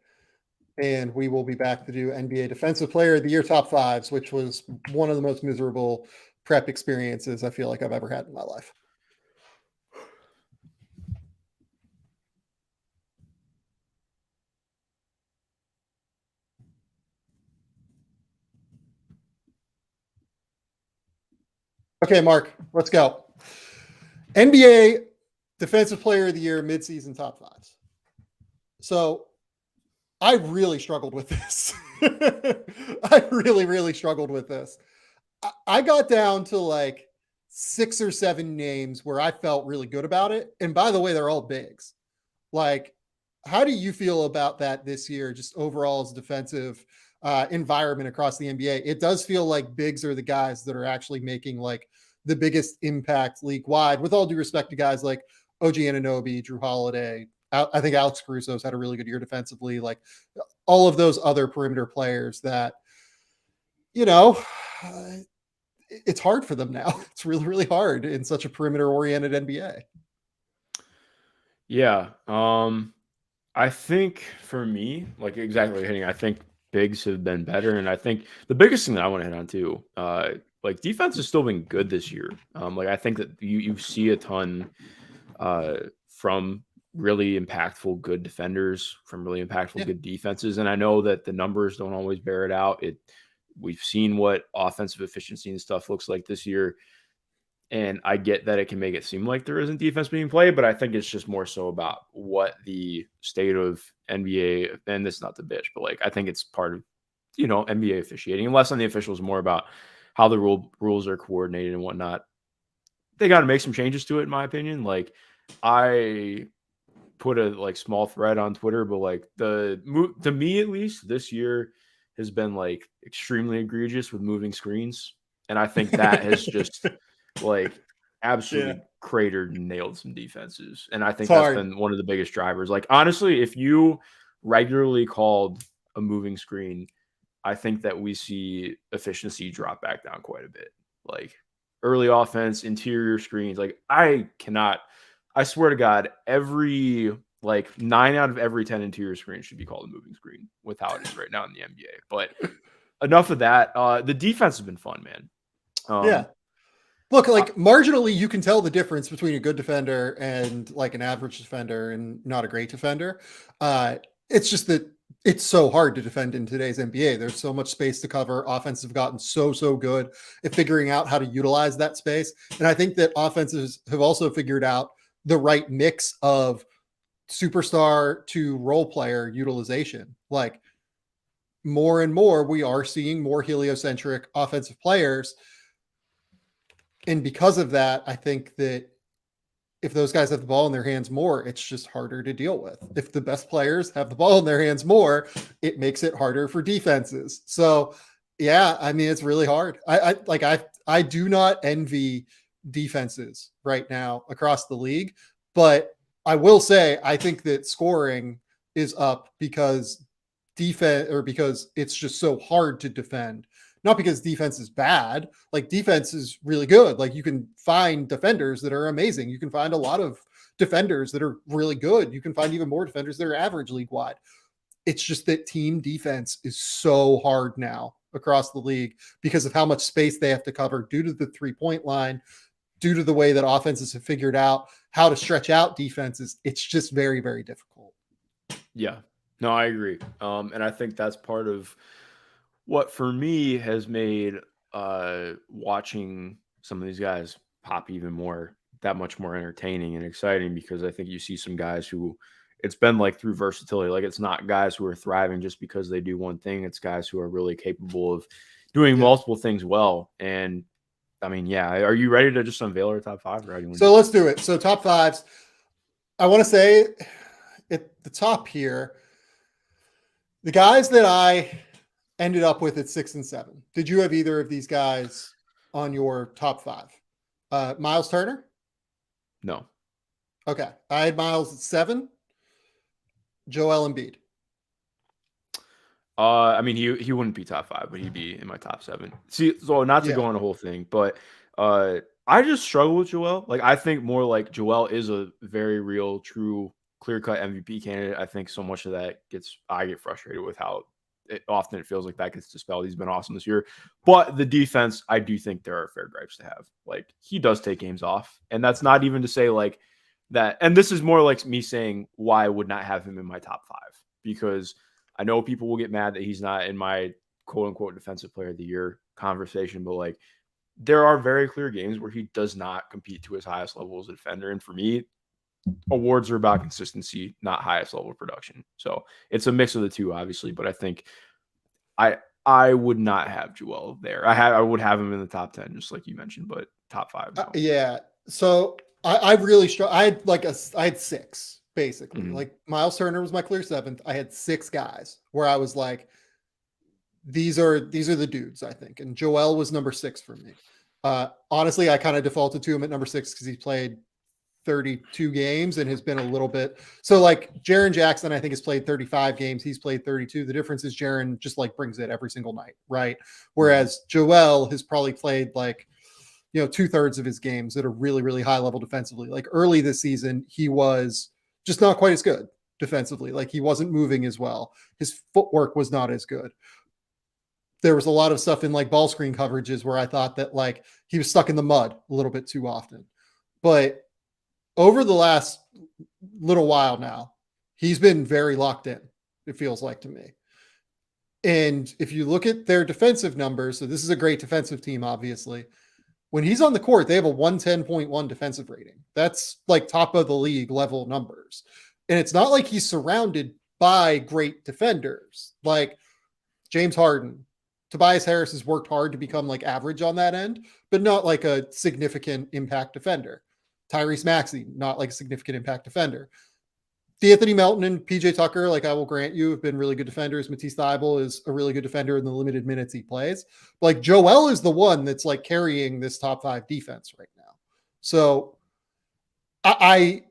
and we will be back to do NBA Defensive Player of the Year top fives, which was one of the most miserable prep experiences I feel like I've ever had in my life. Okay, Mark, let's go. NBA Defensive Player of the Year midseason top fives. So I really struggled with this. I really, really struggled with this. I got down to like 6 or 7 names where I felt really good about it. And by the way, they're all bigs. Like, how do you feel about that this year, just overall as a defensive environment across the NBA? It does feel like bigs are the guys that are actually making like the biggest impact league wide, with all due respect to guys like OG Anunoby, Drew Holiday. I think Alex Caruso's had a really good year defensively. Like all of those other perimeter players that, it's hard for them now. It's really, really hard in such a perimeter oriented NBA. Yeah. I think for me, like exactly hitting, I think bigs have been better. And I think the biggest thing that I want to hit on too, like defense has still been good this year. Like I think that you see a ton from really impactful good defenders, from really impactful good defenses. And I know that the numbers don't always bear it out. We've seen what offensive efficiency and stuff looks like this year. And I get that it can make it seem like there isn't defense being played, but I think it's just more so about what the state of NBA, and this is not the bitch, but like I think it's part of, NBA officiating, and less on the officials, more about how the rules are coordinated and whatnot. They got to make some changes to it, in my opinion. Like I put a small thread on Twitter, but like to me at least this year has been like extremely egregious with moving screens, and I think that has just like absolutely cratered and nailed some defenses. And I think that's been one of the biggest drivers. Like honestly, if you regularly called a moving screen, I think that we see efficiency drop back down quite a bit. Like early offense, interior screens. Like I swear to God, every 9 out of every 10 interior screens should be called a moving screen with how it is right now in the NBA. But enough of that. The defense has been fun, man. Look, marginally, you can tell the difference between a good defender and like an average defender and not a great defender. It's just that it's so hard to defend in today's NBA. There's so much space to cover. Offenses have gotten so good at figuring out how to utilize that space. And I think that offenses have also figured out the right mix of superstar to role player utilization. Like more and more, we are seeing more heliocentric offensive players. And because of that, I think that if those guys have the ball in their hands more, it's just harder to deal with. If the best players have the ball in their hands more, it makes it harder for defenses. So yeah, I mean, it's really hard. I do not envy defenses right now across the league, but I will say, I think that scoring is up because because it's just so hard to defend. Not because defense is bad. Like defense is really good. Like you can find defenders that are amazing. You can find a lot of defenders that are really good. You can find even more defenders that are average league wide. It's just that team defense is so hard now across the league because of how much space they have to cover due to the 3-point line, due to the way that offenses have figured out how to stretch out defenses. It's just very, very difficult. Yeah, no, I agree. And I think that's part of what for me has made watching some of these guys pop even that much more entertaining and exciting, because I think you see some guys who it's been like through versatility. Like it's not guys who are thriving just because they do one thing. It's guys who are really capable of doing multiple things well. And I mean, are you ready to just unveil our top five? Or so let's do it. So top fives. I want to say at the top here, the guys that I ended up with at 6 and 7. Did you have either of these guys on your top five? Miles Turner? No. Okay. I had Miles at 7. Joel Embiid. I mean, he wouldn't be top 5, but he'd be in my top 7. See, so not to go on the whole thing, but I just struggle with Joel. Like, I think more like Joel is a very real, true, clear-cut MVP candidate. I think so much of that I get frustrated with how often it feels like that gets dispelled. He's been awesome this year. But the defense, I do think there are fair gripes to have. Like, he does take games off. And that's not even to say like that. And this is more like me saying why I would not have him in my top 5. Because I know people will get mad that he's not in my quote-unquote defensive player of the year conversation. But like, there are very clear games where he does not compete to his highest level as a defender. And for me, awards are about consistency, not highest level of production. So it's a mix of the two, obviously. But I think I would not have Joel there. I would have him in the top 10, just like you mentioned, but top 5. No. Yeah. So I really I had 6 basically. Mm-hmm. Like Miles Turner was my clear 7th. I had 6 guys where I was like, these are the dudes, I think. And Joel was number 6 for me. Honestly, I kind of defaulted to him at number 6 because he's played 32 games and has been a little bit. So like Jaren Jackson, I think has played 35 games. He's played 32. The difference is Jaren just like brings it every single night, right? Whereas Joel has probably played like, 2/3 of his games at a really, really high level defensively. Like early this season, he was just not quite as good defensively. Like he wasn't moving as well. His footwork was not as good. There was a lot of stuff in like ball screen coverages where I thought that like he was stuck in the mud a little bit too often. But over the last little while now, he's been very locked in, it feels like to me. And if you look at their defensive numbers, so this is a great defensive team, obviously. When he's on the court, they have a 110.1 defensive rating. That's like top of the league level numbers. And it's not like he's surrounded by great defenders. Like James Harden, Tobias Harris has worked hard to become like average on that end, but not like a significant impact defender. Tyrese Maxey, not like a significant impact defender. D'Anthony Melton and PJ Tucker, like I will grant you, have been really good defenders. Matisse Thybulle is a really good defender in the limited minutes he plays. Like Joel is the one that's like carrying this top 5 defense right now. So I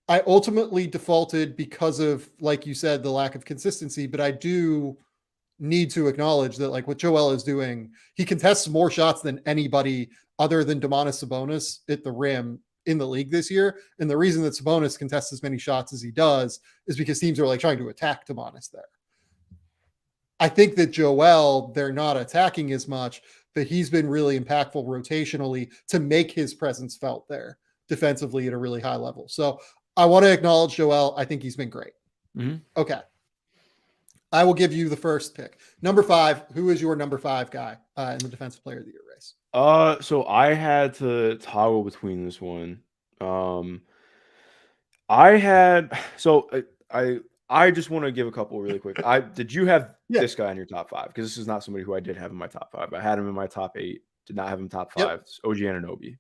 ultimately defaulted because of, like you said, the lack of consistency, but I do need to acknowledge that like what Joel is doing, he contests more shots than anybody other than Domantas Sabonis at the rim in the league this year. And the reason that Sabonis contests as many shots as he does is because teams are like trying to attack Domantas there. I think that Joel, they're not attacking as much, but he's been really impactful rotationally to make his presence felt there defensively at a really high level. So I want to acknowledge Joel. I think he's been great. Mm-hmm. Okay. I will give you the first pick. Number 5. Who is your number 5 guy in the defensive player of the year race? So I had to toggle between this one. I just want to give a couple really quick. Did you have this guy in your top 5? Because this is not somebody who I did have in my top 5. I had him in my top 8. Did not have him top 5. Yep. OG Anunoby.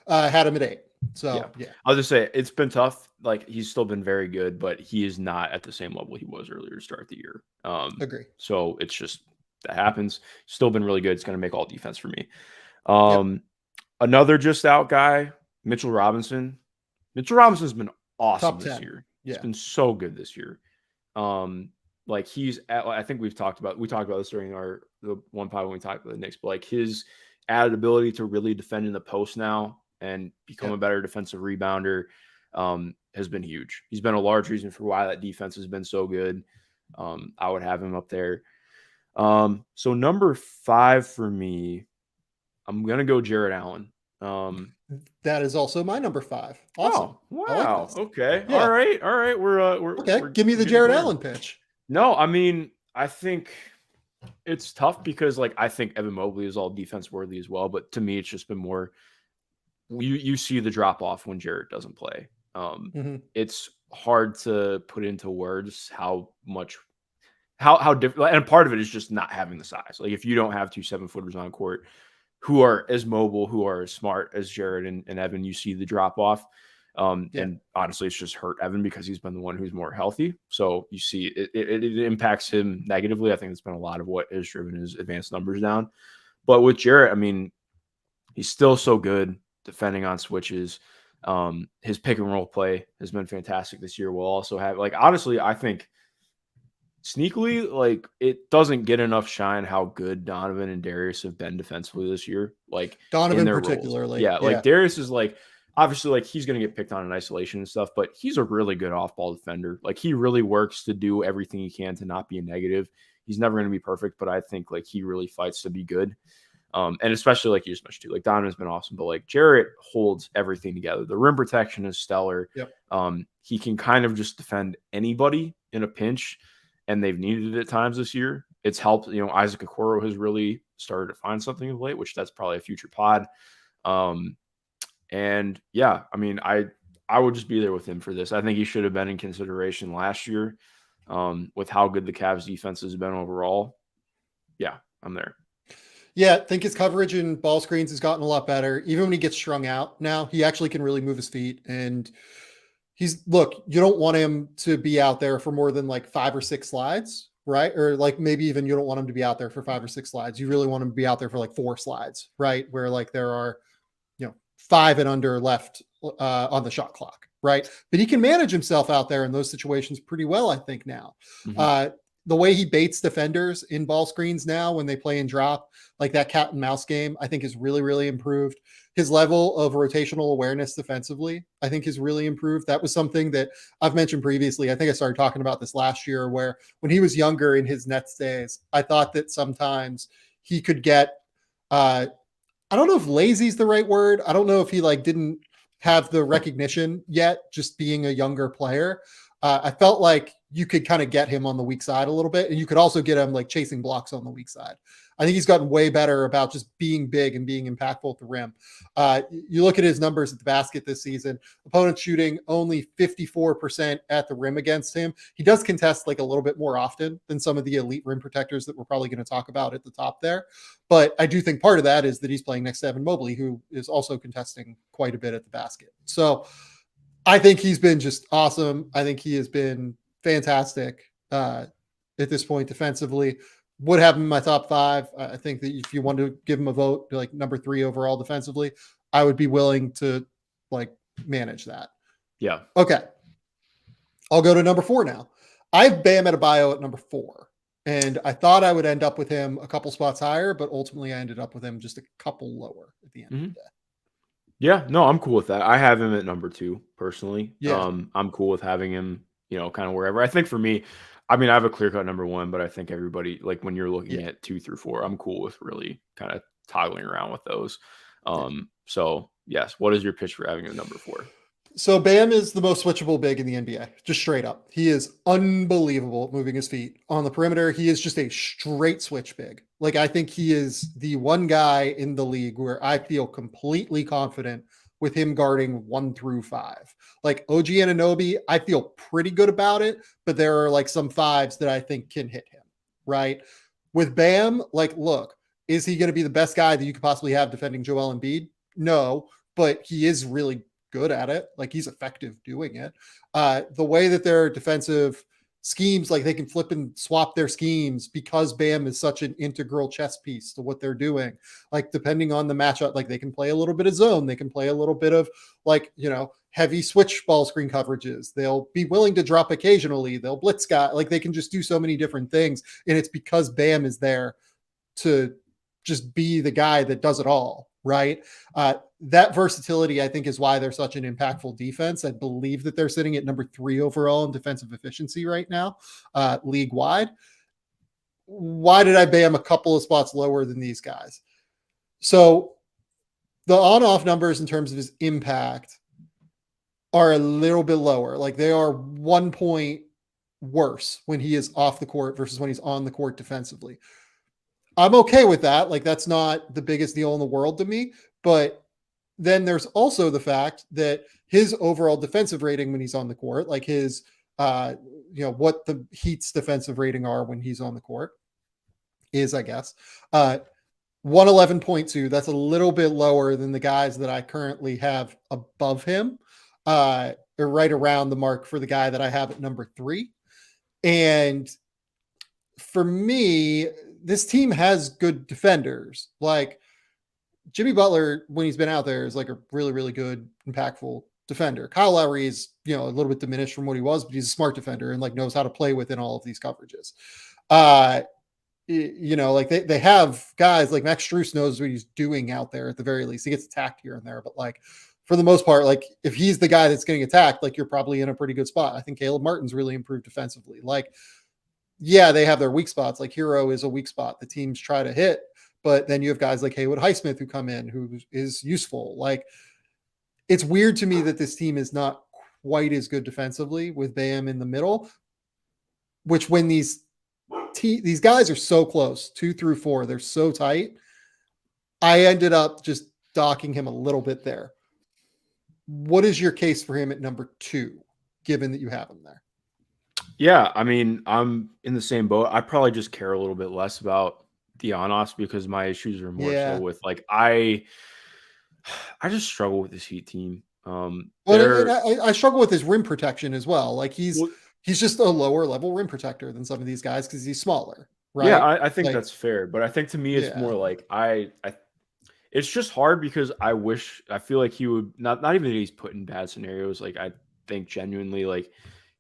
I had him at 8. So yeah. I'll just say it's been tough. Like he's still been very good, but he is not at the same level he was earlier to start the year. Agree. So it's just that happens. Still been really good. It's going to make all defense for me. Another just out guy, Mitchell Robinson. Mitchell Robinson's been awesome this year. Yeah. He's been so good this year. Like he's at, I think we talked about this during the one pod when we talked about the Knicks, but like his added ability to really defend in the post now and become a better defensive rebounder has been huge. He's been a large reason for why that defense has been so good. I would have him up there. So number 5 for me, I'm going to go Jarrett Allen. That is also my number 5. Awesome. Oh, wow. Like okay. Yeah. All right. We're okay. Give me the Jarrett Allen pitch. No, I mean, I think it's tough because like, I think Evan Mobley is all defense worthy as well. But to me, it's just been more, you see the drop off when Jarrett doesn't play. It's hard to put into words how different, and part of it is just not having the size. Like if you don't have 2 7-footers on court who are as mobile, who are as smart as Jarrett and Evan, you see the drop off. And honestly, it's just hurt Evan because he's been the one who's more healthy. So you see it impacts him negatively. I think it's been a lot of what has driven his advanced numbers down. But with Jarrett, I mean, he's still so good defending on switches. His pick and roll play has been fantastic this year. We'll also have, like, honestly, I think sneakily, like, it doesn't get enough shine how good Donovan and Darius have been defensively this year. Like Donovan particularly. Yeah, like Darius is like, obviously, like, he's going to get picked on in isolation and stuff, but he's a really good off-ball defender. Like, he really works to do everything he can to not be a negative. He's never going to be perfect, but I think, like, he really fights to be good. And especially, like you just mentioned, too, like, Donovan's been awesome, but, like, Jarrett holds everything together. The rim protection is stellar. Yep. He can kind of just defend anybody in a pinch, and they've needed it at times this year. It's helped, Isaac Okoro has really started to find something of late, which that's probably a future pod. And yeah, I mean, I would just be there with him for this. I think he should have been in consideration last year with how good the Cavs defense has been overall. Yeah, I'm there. Yeah, I think his coverage and ball screens has gotten a lot better. Even when he gets strung out now, he actually can really move his feet. And you don't want him to be out there for more than like 5 or 6 slides, right? Or like maybe even you don't want him to be out there for 5 or 6 slides. You really want him to be out there for like 4 slides, right? Where like there are, 5 and under left on the shot clock, right? But he can manage himself out there in those situations pretty well, I think now. The way he baits defenders in ball screens now when they play and drop, like that cat and mouse game, I think is really, really improved. His level of rotational awareness defensively, I think, is really improved. That was something that I've mentioned previously. I think I started talking about this last year, where when he was younger in his Nets days, I thought that sometimes he could get, I don't know if lazy is the right word. I don't know if he like didn't have the recognition yet, just being a younger player. I felt like you could kind of get him on the weak side a little bit, and you could also get him like chasing blocks on the weak side. I think he's gotten way better about just being big and being impactful at the rim. You look at his numbers at the basket this season, opponents shooting only 54% at the rim against him. He does contest like a little bit more often than some of the elite rim protectors that we're probably going to talk about at the top there. But I do think part of that is that he's playing next to Evan Mobley, who is also contesting quite a bit at the basket. So I think he's been just awesome. I think he has been fantastic at this point defensively. Would have him in my top 5. I think that if you want to give him a vote, be like number 3 overall defensively, I would be willing to like manage that. Yeah. Okay. I'll go to number 4 now. I have Bam Adebayo at number 4. And I thought I would end up with him a couple spots higher, but ultimately I ended up with him just a couple lower at the end of the day. Yeah, no, I'm cool with that. I have him at number 2 personally. Yeah. I'm cool with having him, kind of wherever. I think for me, I mean, I have a clear-cut number 1, but I think everybody, like when you're looking at 2 through 4, I'm cool with really kind of toggling around with those. So yes, what is your pitch for having him number 4? So Bam is the most switchable big in the NBA, just straight up. He is unbelievable at moving his feet on the perimeter. He is just a straight switch big. Like, I think he is the one guy in the league where I feel completely confident with him guarding 1 through 5. Like OG Anunoby, I feel pretty good about it, but there are like some 5s that I think can hit him, right? With Bam, like, look, is he going to be the best guy that you could possibly have defending Joel Embiid? No, but he is really good at it. Like, he's effective doing it. The way that their defensive schemes, like they can flip and swap their schemes because Bam is such an integral chess piece to what they're doing. Like, depending on the matchup, like they can play a little bit of zone. They can play a little bit of like, heavy switch ball screen coverages. They'll be willing to drop occasionally. They'll blitz guy. Like, they can just do so many different things. And it's because Bam is there to just be the guy that does it all. Right. That versatility, I think, is why they're such an impactful defense. I believe that they're sitting at number 3 overall in defensive efficiency right now, league wide. Why did I Bam a couple of spots lower than these guys? So the on-off numbers in terms of his impact are a little bit lower. Like, they are 1 point worse when he is off the court versus when he's on the court defensively. I'm okay with that. Like, that's not the biggest deal in the world to me. But then there's also the fact that his overall defensive rating when he's on the court, like his, what the Heat's defensive rating are when he's on the court is, I guess, 111.2. That's a little bit lower than the guys that I currently have above him, or right around the mark for the guy that I have at number 3. And for me, this team has good defenders. Like, Jimmy Butler, when he's been out there, is like a really, really good, impactful defender. Kyle Lowry is, a little bit diminished from what he was, but he's a smart defender and like knows how to play within all of these coverages. Like they have guys like Max Strus knows what he's doing out there at the very least. He gets attacked here and there, but like for the most part, like if he's the guy that's getting attacked, like you're probably in a pretty good spot. I think Caleb Martin's really improved defensively. Like, yeah, they have their weak spots. Like Hero is a weak spot the teams try to hit, but then you have guys like Haywood Highsmith who come in, who is useful. Like, it's weird to me that this team is not quite as good defensively with Bam in the middle, which when these guys are so close, 2 through 4, they're so tight. I ended up just docking him a little bit there. What is your case for him at number 2, given that you have him there? Yeah, I mean, I'm in the same boat. I probably just care a little bit less about the on-offs because my issues are more so with like I just struggle with this Heat team. I struggle with his rim protection as well. Like, he's he's just a lower level rim protector than some of these guys because he's smaller, right? Yeah, I think that's fair. But I think to me, it's more like it's just hard because I feel like he would not even that he's put in bad scenarios. Like I think genuinely like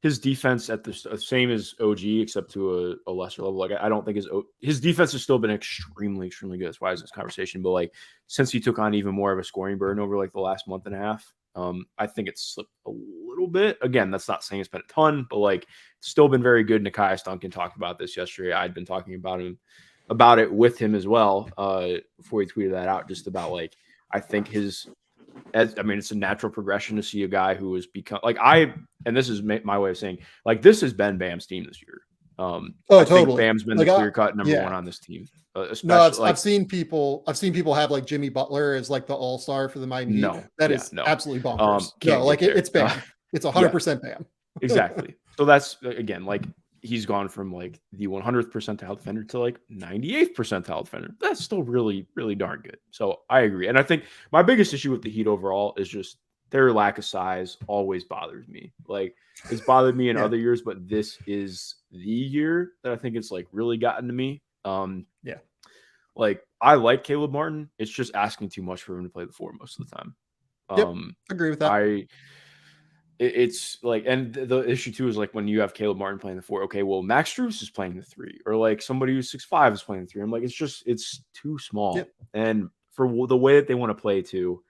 his defense at the same as OG, except to a lesser level. Like I don't think his defense has still been extremely, extremely good. That's why it's this conversation. But like since he took on even more of a scoring burden over like the last month and a half, I think it's slipped a little bit. Again, that's not saying it's been a ton, but like it's still been very good. Nekias Duncan talked about this yesterday. I'd been talking about it with him as well before he tweeted that out. Just about like I think it's a natural progression to see a guy who has become like and this is my way of saying like this has been Bam's team this year. I totally. think Bam's been like, the clear cut number one on this team. I've seen people have like Jimmy Butler as like the all-star for the Miami Heat. That is absolutely bonkers. It's Bam. It's 100% Bam. Exactly. So that's again like he's gone from like the 100th percentile defender to like 98th percentile defender. That's still really, really darn good. So I agree. And I think my biggest issue with the Heat overall is just their lack of size always bothers me. Like it's bothered me in other years, but this is the year that I think it's like really gotten to me. Like I like Caleb Martin. It's just asking too much for him to play the 4 most of the time. Agree with that. It's like, and the issue too is like when you have Caleb Martin playing the 4, okay, well, Max Strus is playing the 3, or like somebody who's 6'5" is playing the 3. I'm like, it's too small. And for the way that they want to play too,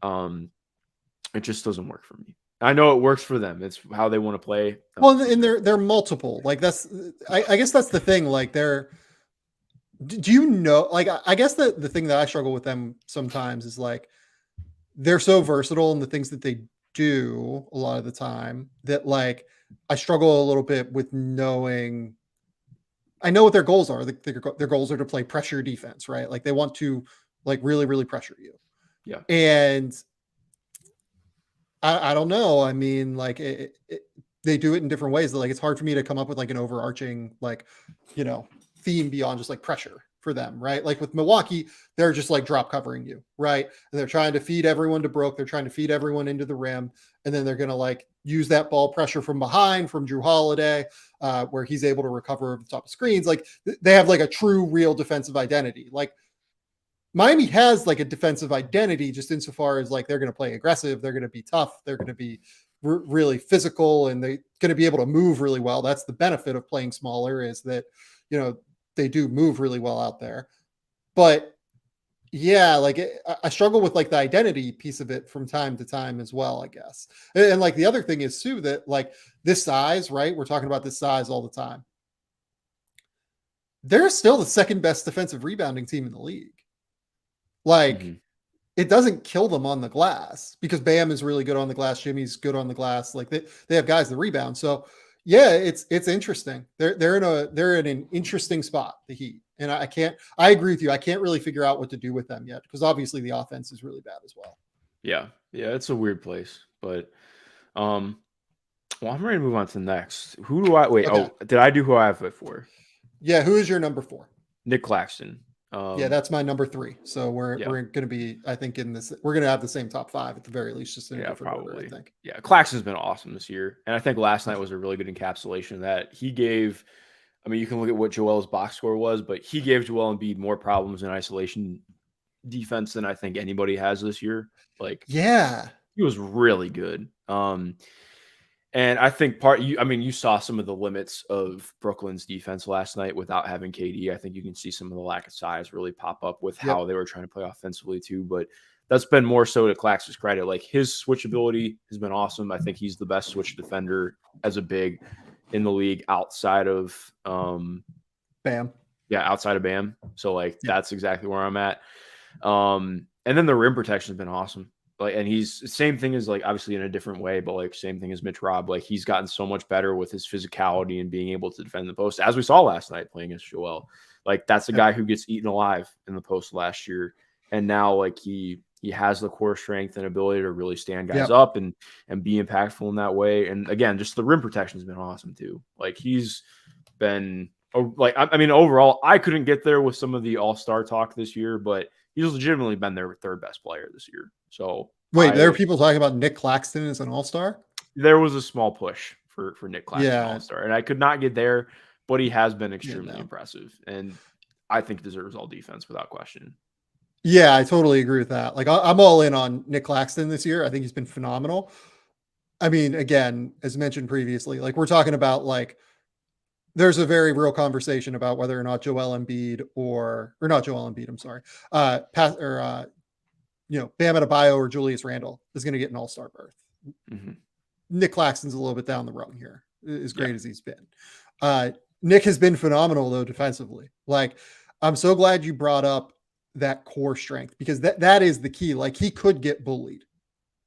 it just doesn't work for me. I know it works for them. It's how they want to play. Well, and they're multiple. Like I guess that's the thing. Like do you know, like, I guess the thing that I struggle with them sometimes is like, they're so versatile in the things that they do a lot of the time that like I struggle a little bit with knowing. I know what their goals are. Their goals are to play pressure defense, right? Like they want to like really, really pressure you. Yeah. And I don't know. I mean, like they do it in different ways. Like it's hard for me to come up with like an overarching, like, theme beyond just like pressure for them, right? Like with Milwaukee, they're just like drop covering you, right? And they're trying to feed everyone to Brook. They're trying to feed everyone into the rim. And then they're going to like use that ball pressure from behind from Drew Holiday, where he's able to recover over the top of screens. Like they have like a true, real defensive identity. Like Miami has like a defensive identity just insofar as like they're going to play aggressive. They're going to be tough. They're going to be really physical, and they're going to be able to move really well. That's the benefit of playing smaller, is that, they do move really well out there. But yeah, like I struggle with like the identity piece of it from time to time as well, I guess. And like the other thing is too, that like this size, right? We're talking about this size all the time. They're still the second best defensive rebounding team in the league. Like it doesn't kill them on the glass because Bam is really good on the glass. Jimmy's good on the glass. Like they have guys that rebound. So yeah, it's interesting. They're in an interesting spot, the Heat. And I agree with you. I can't really figure out what to do with them yet, because obviously the offense is really bad as well. Yeah. Yeah. It's a weird place, but, well, I'm ready to move on to the next. Who do I wait? Okay. Oh, did I do who I have it for? Yeah. Who is your number 4? Nick Claxton. Yeah, that's my number 3. So we're going to be, I think, we're going to have the same top 5 at the very least, just in a different order, I think. Yeah, Claxton's been awesome this year. And I think last night was a really good encapsulation of that. He gave, I mean, you can look at what Joel's box score was, but he gave Joel Embiid more problems in isolation defense than I think anybody has this year. Like, yeah, he was really good. And I think you saw some of the limits of Brooklyn's defense last night without having KD. I think you can see some of the lack of size really pop up with how they were trying to play offensively too. But that's been more so to Claxton's credit. Like his switchability has been awesome. I think he's the best switch defender as a big in the league outside of Bam. Yeah, outside of Bam. So like that's exactly where I'm at. And then the rim protection has been awesome. Like, and he's same thing as like obviously in a different way, but like same thing as Mitch Robb. Like he's gotten so much better with his physicality and being able to defend the post, as we saw last night playing against Joel. Like that's a guy who gets eaten alive in the post last year, and now like he has the core strength and ability to really stand guys up and be impactful in that way. And again, just the rim protection has been awesome too. Like he's been like I mean overall, I couldn't get there with some of the all-star talk this year, but he's legitimately been their third best player this year. So wait, there are people talking about Nick Claxton as an all-star? There was a small push for Nick Claxton All-Star. And I could not get there, but he has been extremely impressive. And I think deserves all defense without question. Yeah, I totally agree with that. Like I'm all in on Nick Claxton this year. I think he's been phenomenal. I mean, again, as mentioned previously, like we're talking about like there's a very real conversation about whether or not Joel Embiid or not Joel Embiid, I'm sorry. Bam Adebayo or Julius Randle is going to get an all-star berth. Mm-hmm. Nick Claxton's a little bit down the rung here, as great as he's been. Nick has been phenomenal though defensively. Like I'm so glad you brought up that core strength because that is the key. Like he could get bullied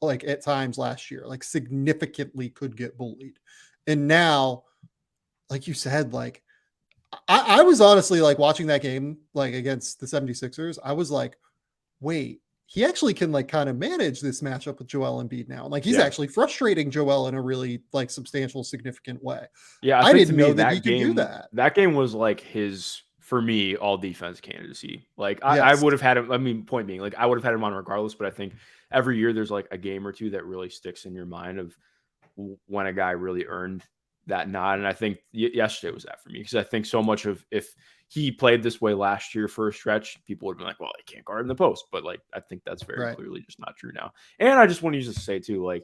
like at times last year, like significantly could get bullied. And now, like you said, like I was honestly like watching that game, like against the 76ers. I was like, wait, he actually can like kind of manage this matchup with Joel Embiid now. Like he's actually frustrating Joel in a really like substantial, significant way. Yeah. I didn't know that he could do that. That game was like his, for me, all defense candidacy. Like I would have had him. I mean, point being, like I would have had him on regardless. But I think every year there's like a game or two that really sticks in your mind of when a guy really earned that nod. And I think yesterday was that for me because I think so much of if he played this way last year for a stretch, people would have been like, well, he can't guard in the post. But like I think that's very clearly just not true now. And I just want to use this to say too, like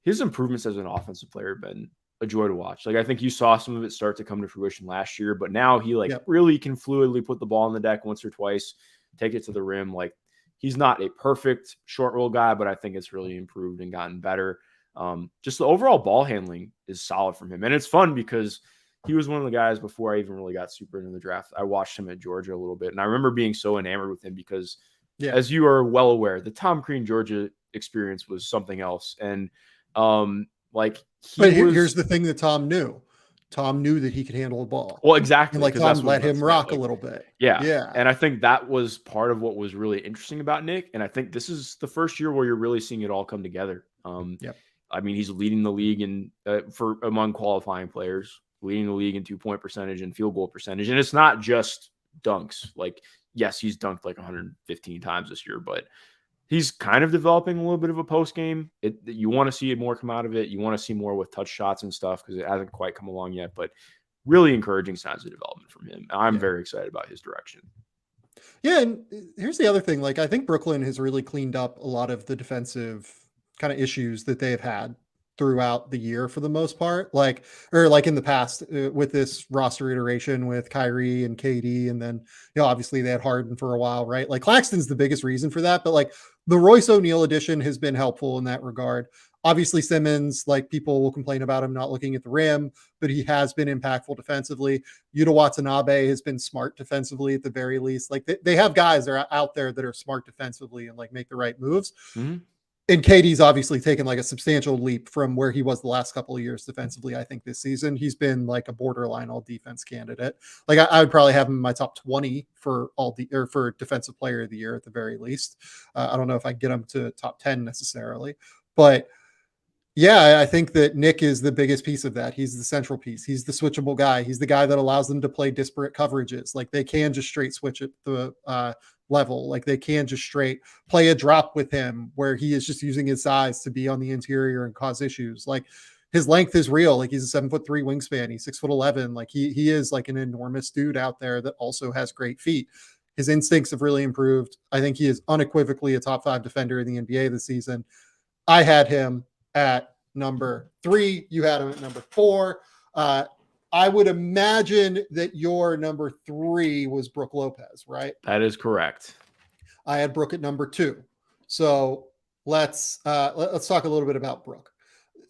his improvements as an offensive player have been a joy to watch. Like I think you saw some of it start to come to fruition last year, but now he really can fluidly put the ball on the deck once or twice, take it to the rim. Like he's not a perfect short roll guy, but I think it's really improved and gotten better. Just the overall ball handling is solid from him. And it's fun because he was one of the guys before I even really got super into the draft. I watched him at Georgia a little bit. And I remember being so enamored with him because as you are well aware, the Tom Crean Georgia experience was something else. And, here's the thing that Tom knew. Tom knew that he could handle the ball. Well, exactly. And like Tom let him rock a little bit. Yeah. And I think that was part of what was really interesting about Nick. And I think this is the first year where you're really seeing it all come together. I mean, he's leading the league in for among qualifying players, leading the league in 2-point percentage and field goal percentage. And it's not just dunks. Like, yes, he's dunked like 115 times this year, but he's kind of developing a little bit of a post game. You want to see it more come out of it. You want to see more with touch shots and stuff because it hasn't quite come along yet, but really encouraging signs of development from him. I'm very excited about his direction. Yeah. And here's the other thing. Like, I think Brooklyn has really cleaned up a lot of the defensive kind of issues that they've had throughout the year for the most part, like in the past with this roster iteration with Kyrie and KD. And then, obviously they had Harden for a while, right? Like Claxton's the biggest reason for that, but like the Royce O'Neal addition has been helpful in that regard. Obviously Simmons, like people will complain about him not looking at the rim, but he has been impactful defensively. Yuta Watanabe has been smart defensively at the very least. Like they have guys that are out there that are smart defensively and like make the right moves. Mm-hmm. And KD's obviously taken like a substantial leap from where he was the last couple of years defensively. I think this season he's been like a borderline all defense candidate. Like I would probably have him in my top 20 for for defensive player of the year at the very least. I don't know if I get him to top 10 necessarily, but yeah, I think that Nick is the biggest piece of that. He's the central piece. He's the switchable guy. He's the guy that allows them to play disparate coverages. Like they can just straight switch at the level. Like they can just straight play a drop with him where he is just using his size to be on the interior and cause issues. Like his length is real. Like he's a 7'3" wingspan. He's 6'11". Like he is like an enormous dude out there that also has great feet. His instincts have really improved. I think he is unequivocally a top 5 defender in the NBA this season. I had him at number 3. You had him at number 4. I would imagine that your number 3 was Brook Lopez, right? That is correct. I had Brook at number 2. So let's talk a little bit about Brook.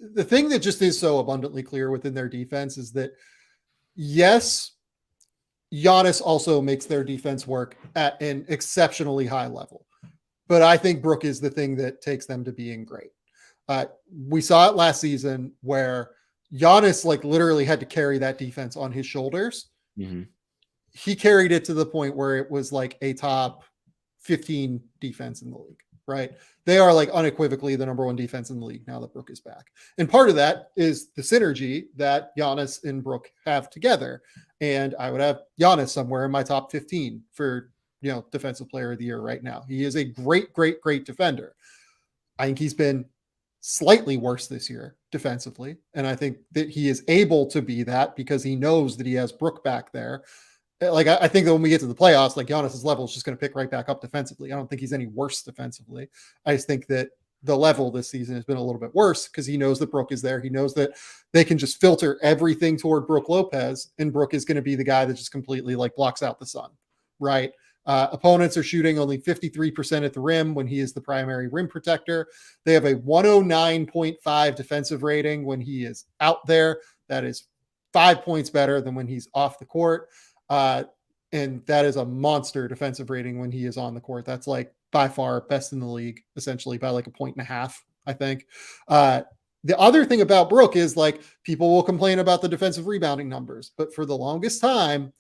The thing that just is so abundantly clear within their defense is that, yes, Giannis also makes their defense work at an exceptionally high level. But I think Brook is the thing that takes them to being great. We saw it last season where Giannis like literally had to carry that defense on his shoulders. Mm-hmm. He carried it to the point where it was like a top 15 defense in the league, right? They are like unequivocally the number 1 defense in the league now that Brook is back. And part of that is the synergy that Giannis and Brook have together. And I would have Giannis somewhere in my top 15 for, defensive player of the year right now. He is a great, great, great defender. I think he's been slightly worse this year defensively. And I think that he is able to be that because he knows that he has Brook back there. Like, I think that when we get to the playoffs, like Giannis's level is just going to pick right back up defensively. I don't think he's any worse defensively. I just think that the level this season has been a little bit worse because he knows that Brook is there. He knows that they can just filter everything toward Brook Lopez, and Brook is going to be the guy that just completely like blocks out the sun, right? Opponents are shooting only 53% at the rim when he is the primary rim protector. They have a 109.5 defensive rating when he is out there. That is 5 points better than when he's off the court. And that is a monster defensive rating when he is on the court. That's like by far best in the league, essentially by like 1.5 points, I think. The other thing about Brook is like people will complain about the defensive rebounding numbers, but for the longest time,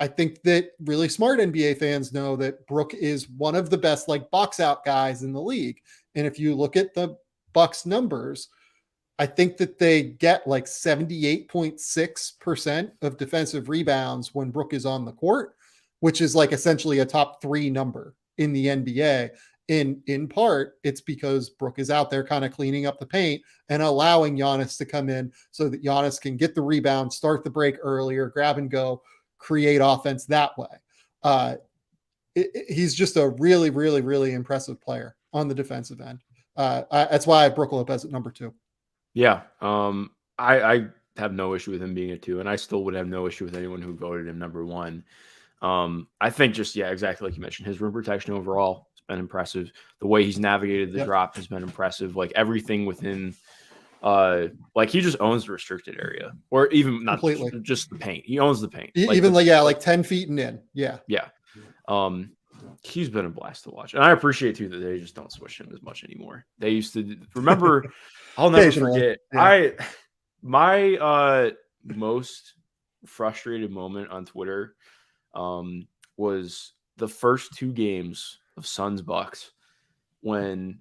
I think that really smart NBA fans know that Brook is one of the best like box out guys in the league. And if you look at the Bucks numbers, I think that they get like 78.6% of defensive rebounds when Brook is on the court, which is like essentially a top 3 number in the NBA. In part, it's because Brook is out there kind of cleaning up the paint and allowing Giannis to come in so that Giannis can get the rebound, start the break earlier, grab and go, create offense that way. He's just a really, really, really impressive player on the defensive end. That's why I have Brook Lopez at number 2. Yeah. I have no issue with him being a 2, and I still would have no issue with anyone who voted him number 1. I think just, yeah, exactly like you mentioned, his rim protection overall has been impressive. The way he's navigated the drop has been impressive. Like everything within, like he just owns the restricted area, or even not completely, just the paint. He owns the paint. Like 10 feet and in. Yeah. Yeah. He's been a blast to watch. And I appreciate too that they just don't switch him as much anymore. They used to remember, I'll never forget. Yeah. My most frustrated moment on Twitter was the first 2 games of Suns Bucks when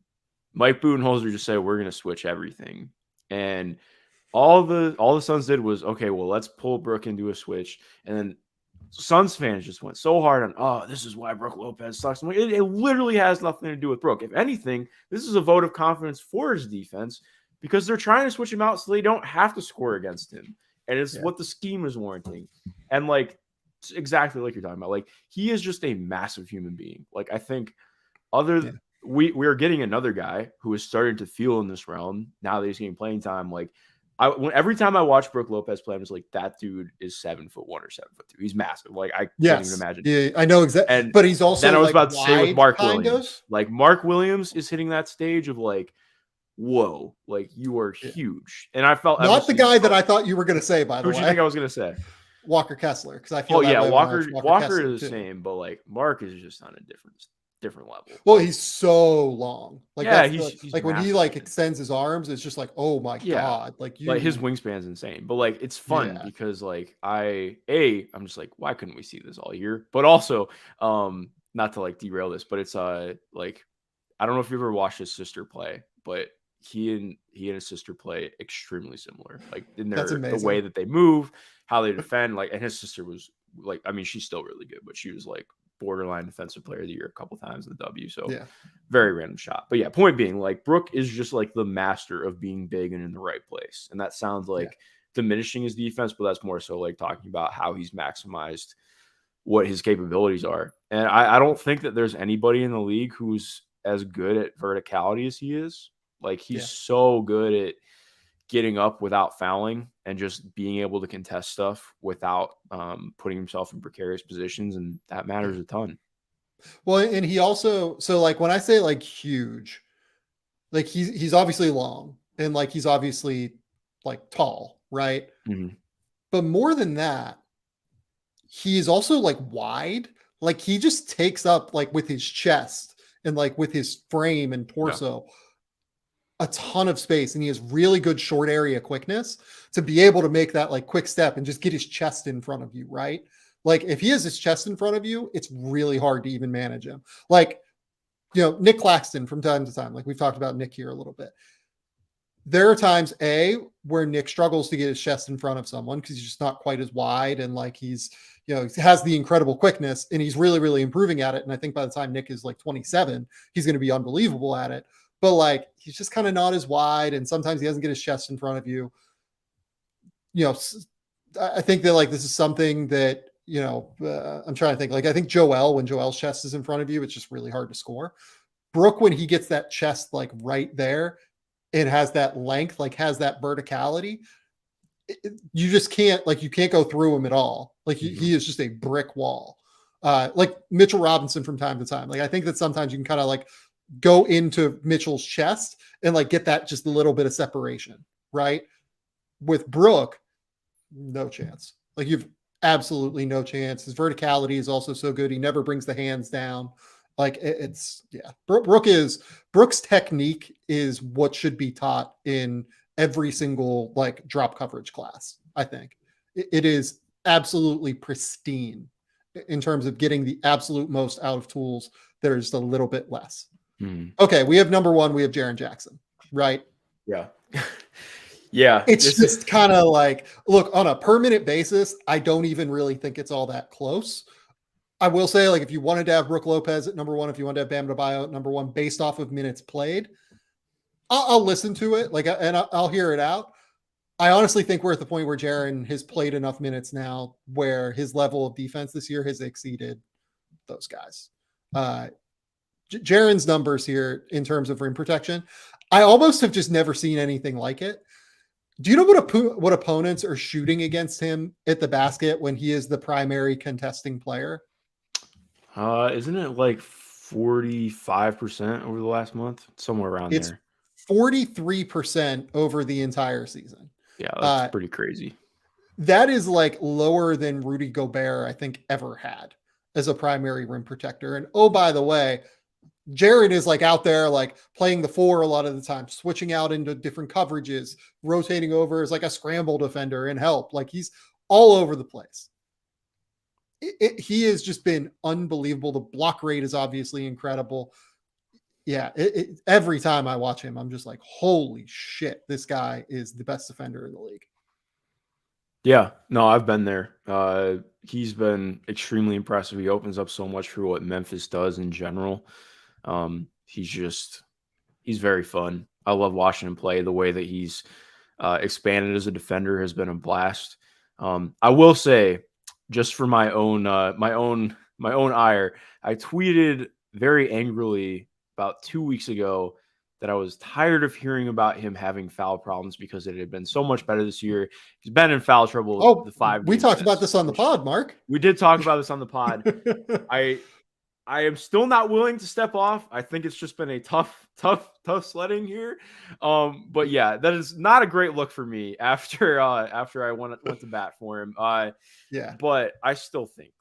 Mike Budenholzer just said, we're going to switch everything. And all the Suns did was, okay, well, let's pull Brook into a switch. And then Suns fans just went so hard on, oh, this is why Brook Lopez sucks. I'm like, it literally has nothing to do with Brook. If anything, this is a vote of confidence for his defense because they're trying to switch him out so they don't have to score against him. And it's what the scheme is warranting. And like, exactly like you're talking about, like he is just a massive human being. Like I think we are getting another guy who is starting to feel in this realm now that he's getting playing time. Like every time I watch Brook Lopez play, I'm just like, that dude is 7'1" or 7'2". He's massive. Like I can't even imagine. Yeah, I know exactly. But he's also then I was about to say with Mark Williams. Like Mark Williams is hitting that stage of like, whoa, like you are huge. And I felt not the guy that I thought you were going to say. By the way, who do you think I was going to say? Walker Kessler, because I feel Walker is the same, but like Mark is just on a different level. Well, he's so long. Like he's like when he like extends his arms, it's just like, oh my god, like his wingspan's insane. But like it's fun because like I'm just like, why couldn't we see this all year? But also, not to like derail this, but it's like I don't know if you ever watched his sister play, but he and his sister play extremely similar, like in the way that they move, how they defend. Like, and his sister was like, I mean, she's still really good, but she was like borderline defensive player of the year a couple times in the W. So very random shot. But yeah, point being, like Brook is just like the master of being big and in the right place. And that sounds like diminishing his defense, but that's more so like talking about how he's maximized what his capabilities are. And I don't think that there's anybody in the league who's as good at verticality as he is. Like he's so good at getting up without fouling and just being able to contest stuff without putting himself in precarious positions. And that matters a ton. Well, and he also, so like when I say like huge, like he's obviously long and like he's obviously like tall, right? Mm-hmm. But more than that, he is also like wide. Like he just takes up like with his chest and like with his frame and torso a ton of space, and he has really good short area quickness to be able to make that like quick step and just get his chest in front of you, right? Like if he has his chest in front of you, it's really hard to even manage him. Like, you know, Nick Claxton from time to time, like we've talked about Nick here a little bit. There are times where Nick struggles to get his chest in front of someone because he's just not quite as wide, and like he's, you know, has the incredible quickness and he's really, really improving at it. And I think by the time Nick is like 27, he's going to be unbelievable at it. but like he's just kind of not as wide, and sometimes he doesn't get his chest in front of you. You know, I think that like this is something that, you know, I'm trying to think. Like I think when Joel's chest is in front of you, it's just really hard to score. Brook, when he gets that chest like right there and has that length, like has that verticality, you just can't, like, you can't go through him at all. Like he is just a brick wall. Like Mitchell Robinson from time to time. Like I think that sometimes you can kind of like go into Mitchell's chest and like get that just a little bit of separation, right? With Brook, no chance. Like you've absolutely no chance. His verticality is also so good. He never brings the hands down. Like it's yeah. Brook's technique is what should be taught in every single like drop coverage class. I think it is absolutely pristine in terms of getting the absolute most out of tools. There's a little bit less. Okay, we have number one. We have Jaren Jackson, right? Yeah. Yeah. It's just kind of like, look, on a per minute basis, I don't even really think it's all that close. I will say, like, if you wanted to have Brook Lopez at number one, if you wanted to have Bam Adebayo at number one based off of minutes played, I'll listen to it, like, and I'll hear it out. I honestly think we're at the point where Jaren has played enough minutes now where his level of defense this year has exceeded those guys. Jaren's numbers here in terms of rim protection, I almost have just never seen anything like it. Do you know what opponents are shooting against him at the basket when he is the primary contesting player? Isn't it like 45% over the last month? Somewhere around there. 43% over the entire season. Yeah, that's pretty crazy. That is like lower than Rudy Gobert, I think, ever had as a primary rim protector. And oh, by the way, Jaren is like out there, like playing the four a lot of the time, switching out into different coverages, rotating over as like a scramble defender and help. Like he's all over the place. He has just been unbelievable. The block rate is obviously incredible. Yeah, every time I watch him, I'm just like, holy shit, this guy is the best defender in the league. Yeah, no, I've been there. He's been extremely impressive. He opens up so much for what Memphis does in general. He's very fun. I love watching him play. The way that he's expanded as a defender has been a blast. I will say, just for my own ire, I tweeted very angrily about 2 weeks ago that I was tired of hearing about him having foul problems because it had been so much better this year. He's been in foul trouble. We talked about this on the pod, Mark. We did talk about this on the pod. I am still not willing to step off. I think it's just been a tough sledding here. But yeah, that is not a great look for me after I went to bat for him. Yeah. But I still think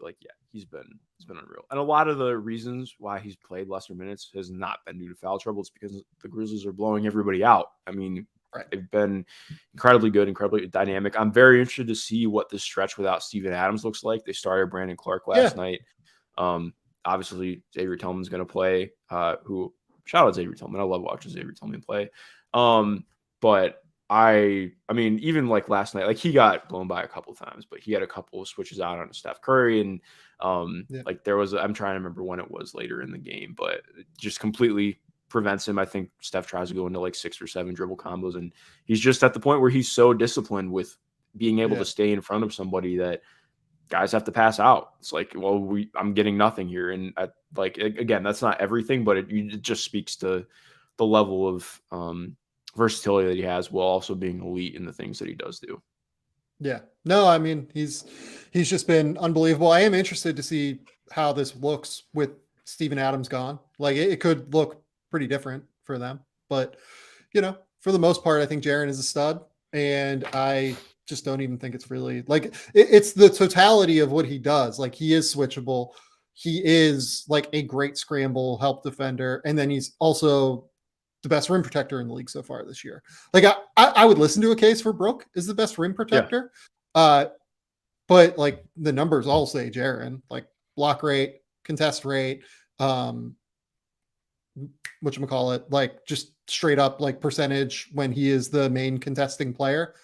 he's been unreal. And a lot of the reasons why he's played lesser minutes has not been due to foul trouble. It's because the Grizzlies are blowing everybody out. I mean, right. They've been incredibly good, incredibly dynamic. I'm very interested to see what this stretch without Steven Adams looks like. They started Brandon Clark last night. Obviously, Xavier Tillman's going to play. Who shout out Xavier Tillman. I love watching Xavier Tillman play. But I mean, even like last night, like he got blown by a couple of times, but he had a couple of switches out on Steph Curry, and like there was. I'm trying to remember when it was later in the game, but it just completely prevents him. I think Steph tries to go into like 6 or 7 dribble combos, and he's just at the point where he's so disciplined with being able to stay in front of somebody that guys have to pass out. It's like, well, I'm getting nothing here. And again, that's not everything, but it just speaks to the level of versatility that he has while also being elite in the things that he does do. Yeah, no, I mean, he's just been unbelievable. I am interested to see how this looks with Steven Adams gone. Like it could look pretty different for them, but for the most part, I think Jaren is a stud, and I just don't even think it's really like it's the totality of what he does. Like he is switchable. He is like a great scramble help defender. And then he's also the best rim protector in the league so far this year. Like I would listen to a case for Brook is the best rim protector. Yeah. But like the numbers all say Jaren, like block rate, contest rate, whatchamacallit, like just straight up like percentage when he is the main contesting player.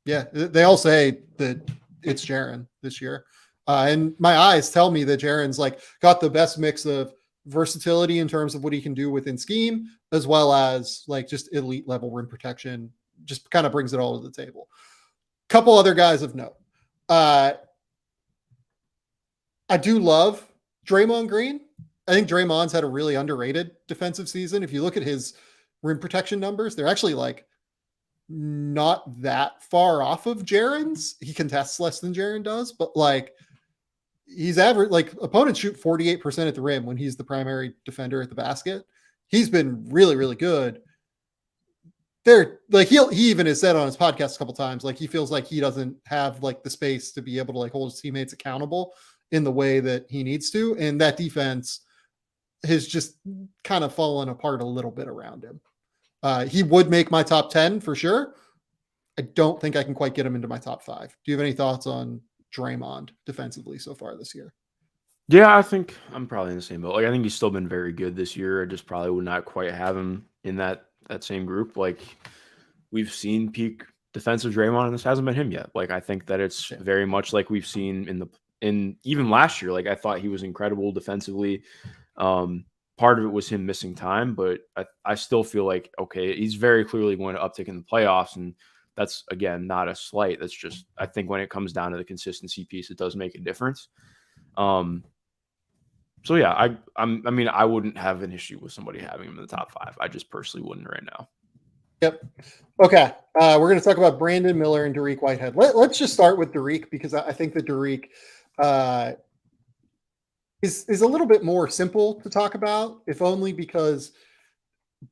Yeah, they all say that it's Jaren this year. And my eyes tell me that Jaren's like got the best mix of versatility in terms of what he can do within scheme, as well as like just elite level rim protection. Just kind of brings it all to the table. Couple other guys of note. I do love Draymond Green. I think Draymond's had a really underrated defensive season. If you look at his rim protection numbers, they're actually like not that far off of Jaren's. He contests less than Jaren does, but like he's average, like opponents shoot 48% at the rim when he's the primary defender at the basket. He's been really, really good. They're like, he even has said on his podcast a couple times, like he feels like he doesn't have like the space to be able to like hold his teammates accountable in the way that he needs to. And that defense has just kind of fallen apart a little bit around him. He would make my top 10 for sure. I don't think I can quite get him into my top 5. Do you have any thoughts on Draymond defensively so far this year? Yeah, I think I'm probably in the same boat. Like, I think he's still been very good this year. I just probably would not quite have him in that same group. Like, we've seen peak defensive Draymond, and this hasn't been him yet. Like, I think that it's very much like we've seen in even last year. Like, I thought he was incredible defensively. Part of it was him missing time, but I still feel like, okay, he's very clearly going to uptick in the playoffs, and that's, again, not a slight. That's just, I think when it comes down to the consistency piece, it does make a difference. So yeah, I mean, I wouldn't have an issue with somebody having him in the top 5. I just personally wouldn't right now. Yep. Okay. We're going to talk about Brandon Miller and Dariq Whitehead. Let's just start with Dariq, because I think that Dariq is a little bit more simple to talk about, if only because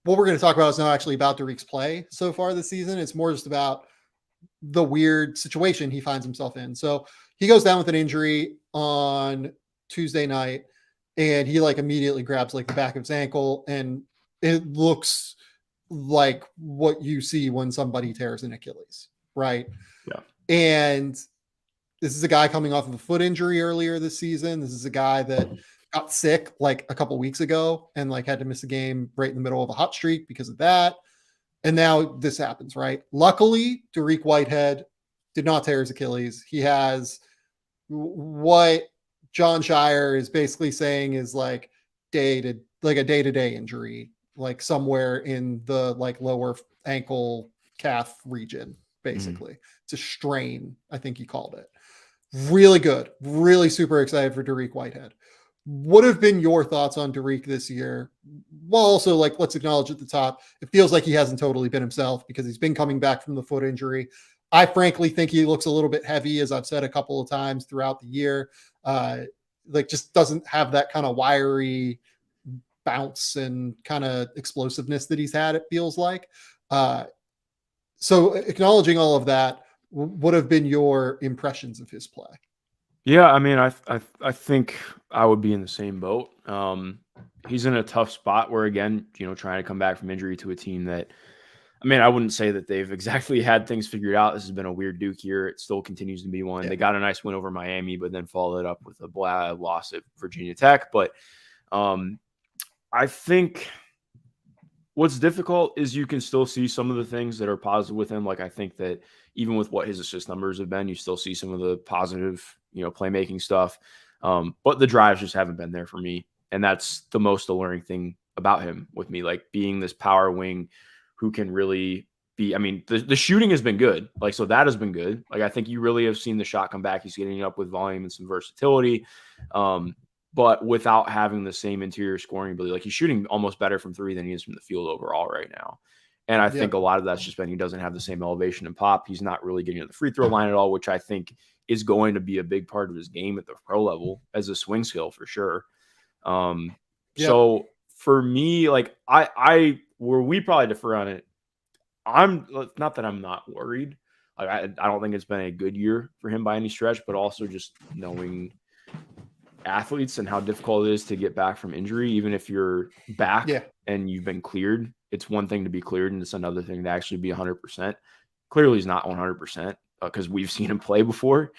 what we're going to talk about is not actually about Dariq's play so far this season. It's more just about the weird situation he finds himself in. So he goes down with an injury on Tuesday night, and he like immediately grabs like the back of his ankle, and it looks like what you see when somebody tears an Achilles, right? Yeah. And this is a guy coming off of a foot injury earlier this season. This is a guy that got sick like a couple weeks ago and like had to miss a game right in the middle of a hot streak because of that. And now this happens, right? Luckily, Dariq Whitehead did not tear his Achilles. He has what John Shire is basically saying is like a day-to-day injury, like somewhere in the like lower ankle calf region, basically. It's a strain, I think he called it. Really good. Really super excited for Dariq Whitehead. What have been your thoughts on Dariq this year? Well, also, like, let's acknowledge at the top, it feels like he hasn't totally been himself because he's been coming back from the foot injury. I frankly think he looks a little bit heavy, as I've said a couple of times throughout the year. Like, just doesn't have that kind of wiry bounce and kind of explosiveness that he's had, it feels like. So acknowledging all of that, what have been your impressions of his play? Yeah, I mean, I think I would be in the same boat. He's in a tough spot where, again, trying to come back from injury to a team that, I mean, I wouldn't say that they've exactly had things figured out. This has been a weird Duke year. It still continues to be one. Yeah. They got a nice win over Miami, but then followed it up with a loss at Virginia Tech. But I think what's difficult is you can still see some of the things that are positive with him. Like, I think that even with what his assist numbers have been, you still see some of the positive, playmaking stuff. But the drives just haven't been there for me. And that's the most alluring thing about him with me, like being this power wing who can really be, I mean, the shooting has been good. Like, so that has been good. Like, I think you really have seen the shot come back. He's getting up with volume and some versatility. But without having the same interior scoring ability, like he's shooting almost better from 3 than he is from the field overall right now. And I think a lot of that's just been he doesn't have the same elevation and pop. He's not really getting to the free throw line at all, which I think is going to be a big part of his game at the pro level as a swing skill for sure. So for me, like where we probably differ on it, I'm not that I'm not worried. Like I don't think it's been a good year for him by any stretch, but also just knowing athletes and how difficult it is to get back from injury, even if you're back and you've been cleared. It's one thing to be cleared, and it's another thing to actually be 100%. Clearly, he's not 100% because we've seen him play before.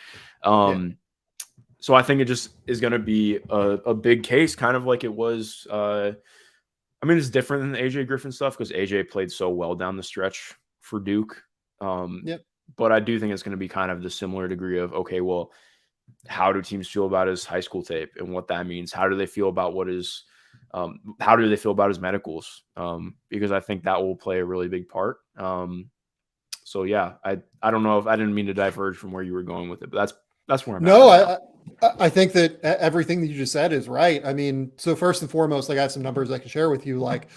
So I think it just is going to be a big case, kind of like it was. I mean, it's different than the AJ Griffin stuff because AJ played so well down the stretch for Duke. But I do think it's going to be kind of the similar degree of, okay, well, how do teams feel about his high school tape and what that means? How do they feel about what his how do they feel about his medicals? Because I think that will play a really big part. So yeah, I don't know if I didn't mean to diverge from where you were going with it, but that's where I'm at. I think that everything that you just said is right. I mean, so first and foremost, like I have some numbers I can share with you. Like,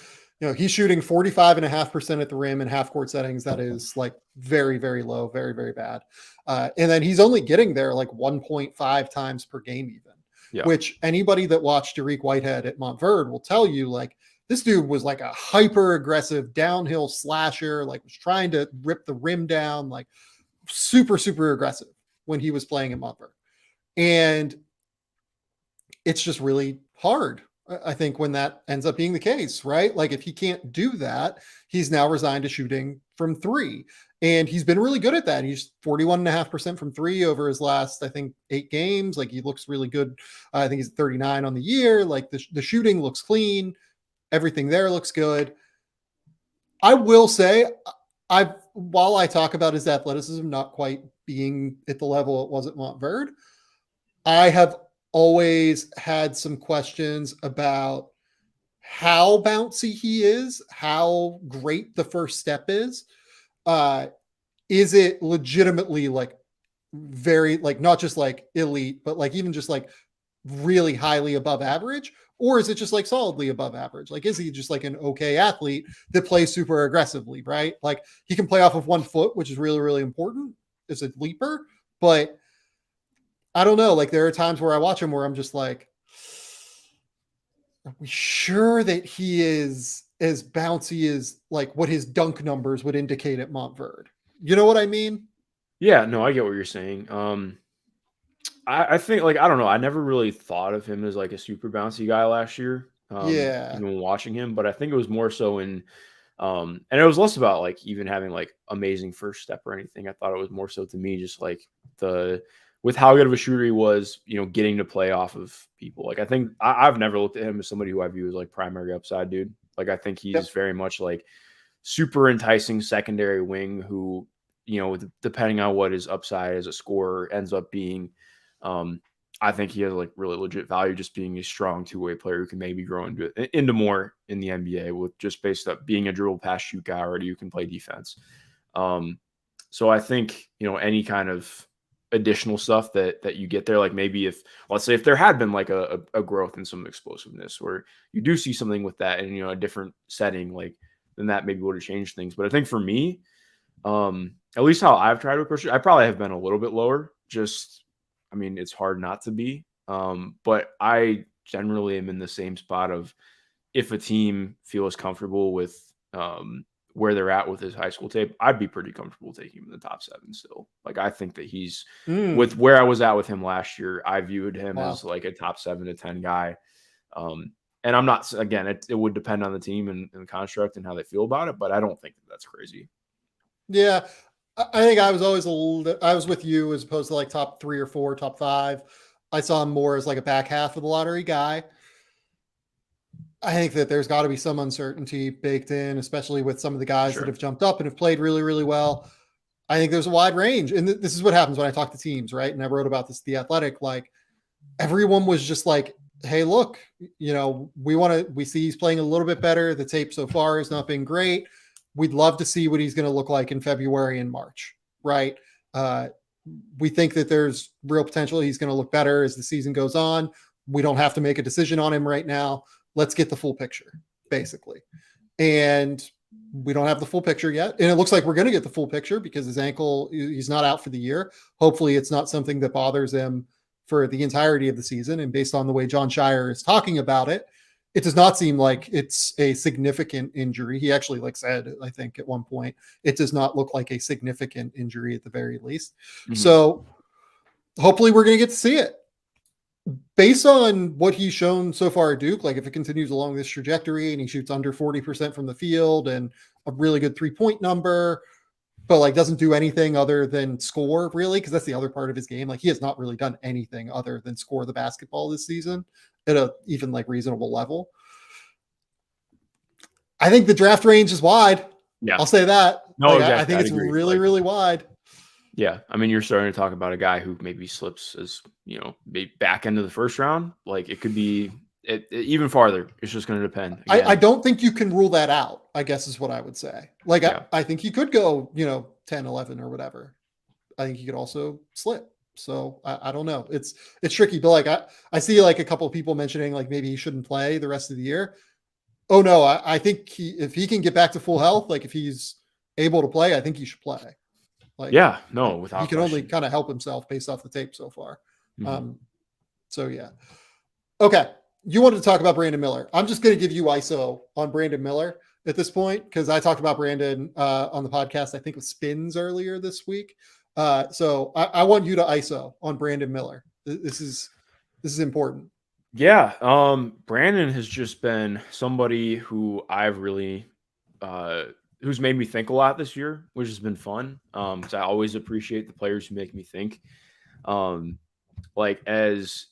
he's shooting 45.5% at the rim in half court settings. That is like very, very low, very, very bad. And then he's only getting there like 1.5 times per game even, which anybody that watched Dariq Whitehead at Montverde will tell you, like, this dude was like a hyper aggressive downhill slasher, like was trying to rip the rim down, like super, super aggressive when he was playing at Montverde. And it's just really hard, I think, when that ends up being the case, right? Like if he can't do that, he's now resigned to shooting from three. And he's been really good at that. He's 41.5% from three over his last, I think, 8 games. Like he looks really good. I think he's 39 on the year. Like the shooting looks clean. Everything there looks good. I will say, while I talk about his athleticism not quite being at the level it was at Montverde, I have always had some questions about how bouncy he is, how great the first step is. Is it legitimately like very, like not just like elite, but like even just like really highly above average? Or is it just like solidly above average? Like, is he just like an okay athlete that plays super aggressively, right? Like he can play off of 1 foot, which is really, really important as a leaper, but I don't know. Like there are times where I watch him where I'm just like, are we sure that he is as bouncy as like what his dunk numbers would indicate at Montverde? You know what I mean? Yeah, no, I get what you're saying. I think, like, I don't know. I never really thought of him as like a super bouncy guy last year. Even when watching him, but I think it was more so and it was less about like even having like amazing first step or anything. I thought it was more so to me just like with how good of a shooter he was, getting to play off of people. Like I think I've never looked at him as somebody who I view as like primary upside dude. Like I think he's very much like super enticing secondary wing who, depending on what his upside as a scorer ends up being, I think he has like really legit value just being a strong two-way player who can maybe grow into more in the NBA with just based up being a dribble pass shoot guy already who can play defense. So I think, any kind of additional stuff that you get there, like maybe let's say if there had been like a growth in some explosiveness where you do see something with that in, a different setting, like then that maybe would have changed things. But I think for me, at least how I've tried to approach it, I probably have been a little bit lower. It's hard not to be. But I generally am in the same spot of if a team feels comfortable with where they're at with his high school tape, I'd be pretty comfortable taking him in the top 7 still. Like I think that he's with where I was at with him last year, I viewed him as like a top 7 to 10 guy. And I'm not, again, it would depend on the team and the construct and how they feel about it, but I don't think that's crazy. Yeah. I think I was always I was with you as opposed to like top 3 or 4, top 5. I saw him more as like a back half of the lottery guy. I think that there's got to be some uncertainty baked in, especially with some of the guys that have jumped up and have played really, really well. I think there's a wide range. And this is what happens when I talk to teams, right? And I wrote about this, The Athletic, like everyone was just like, hey, look, we see he's playing a little bit better. The tape so far has not been great. We'd love to see what he's going to look like in February and March, right? We think that there's real potential. He's going to look better as the season goes on. We don't have to make a decision on him right now. Let's get the full picture, basically. And we don't have the full picture yet. And it looks like we're going to get the full picture because his ankle, he's not out for the year. Hopefully it's not something that bothers him for the entirety of the season. And based on the way John Shire is talking about it, it does not seem like it's a significant injury. He actually said, I think at one point, it does not look like a significant injury at the very least. Mm-hmm. So hopefully we're going to get to see it. Based on what he's shown so far at Duke, like if it continues along this trajectory and he shoots under 40% from the field and a really good 3-point number, but doesn't do anything other than score really, because that's the other part of his game. He has not really done anything other than score the basketball this season at a even reasonable level. I think the draft range is wide. Yeah, I'll say that. No, exactly. I think it's really, really wide. Yeah, you're starting to talk about a guy who maybe slips as maybe back end of the first round. It could be even farther, it's just going to depend. I don't think you can rule that out, I guess is what I would say. Like, yeah. I think he could go, 10, 11 or whatever. I think he could also slip. So I don't know. It's tricky, but like I see like a couple of people mentioning like maybe he shouldn't play the rest of the year. Oh no, I think if he can get back to full health, like if he's able to play, I think he should play. Like, yeah, no, without he can question. only kind of help himself based off the tape so far. So yeah. Okay. You wanted to talk about Brandon Miller. I'm just going to give you ISO on Brandon Miller at this point, because I talked about Brandon on the podcast, I think with Spins earlier this week. So I want you to ISO on Brandon Miller. This is important. Yeah. Brandon has just been somebody who I've really, who's made me think a lot this year, which has been fun. Cause I always appreciate the players who make me think. Like as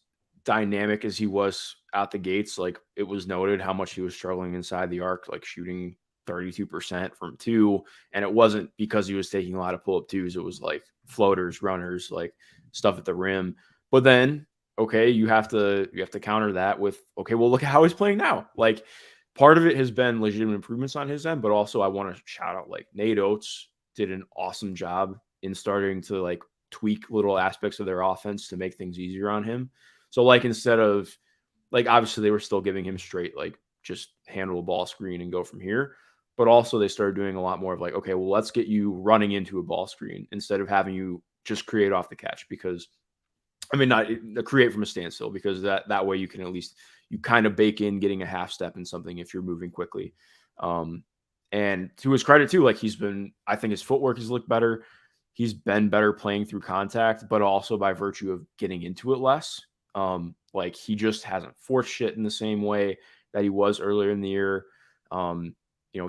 dynamic as he was out the gates, like it was noted how much he was struggling inside the arc, like shooting 32% from 2. And it wasn't because he was taking a lot of pull-up 2s. It was like floaters, runners, like stuff at the rim. But then, okay, you have to counter that with, okay, well, look at how he's playing now. Like part of it has been legitimate improvements on his end, but also I want to shout out like Nate Oates did an awesome job in starting to like tweak little aspects of their offense to make things easier on him. So like instead of like obviously they were still giving him straight like just handle a ball screen and go from here, but also they started doing a lot more of like, okay, well, let's get you running into a ball screen instead of having you just create off the catch, because I mean not create from a standstill, because that way you can at least you kind of bake in getting a half step in something if you're moving quickly. And to his credit too, like I think his footwork has looked better. He's been better playing through contact, but also by virtue of getting into it less. Like he just hasn't forced shit in the same way that he was earlier in the year.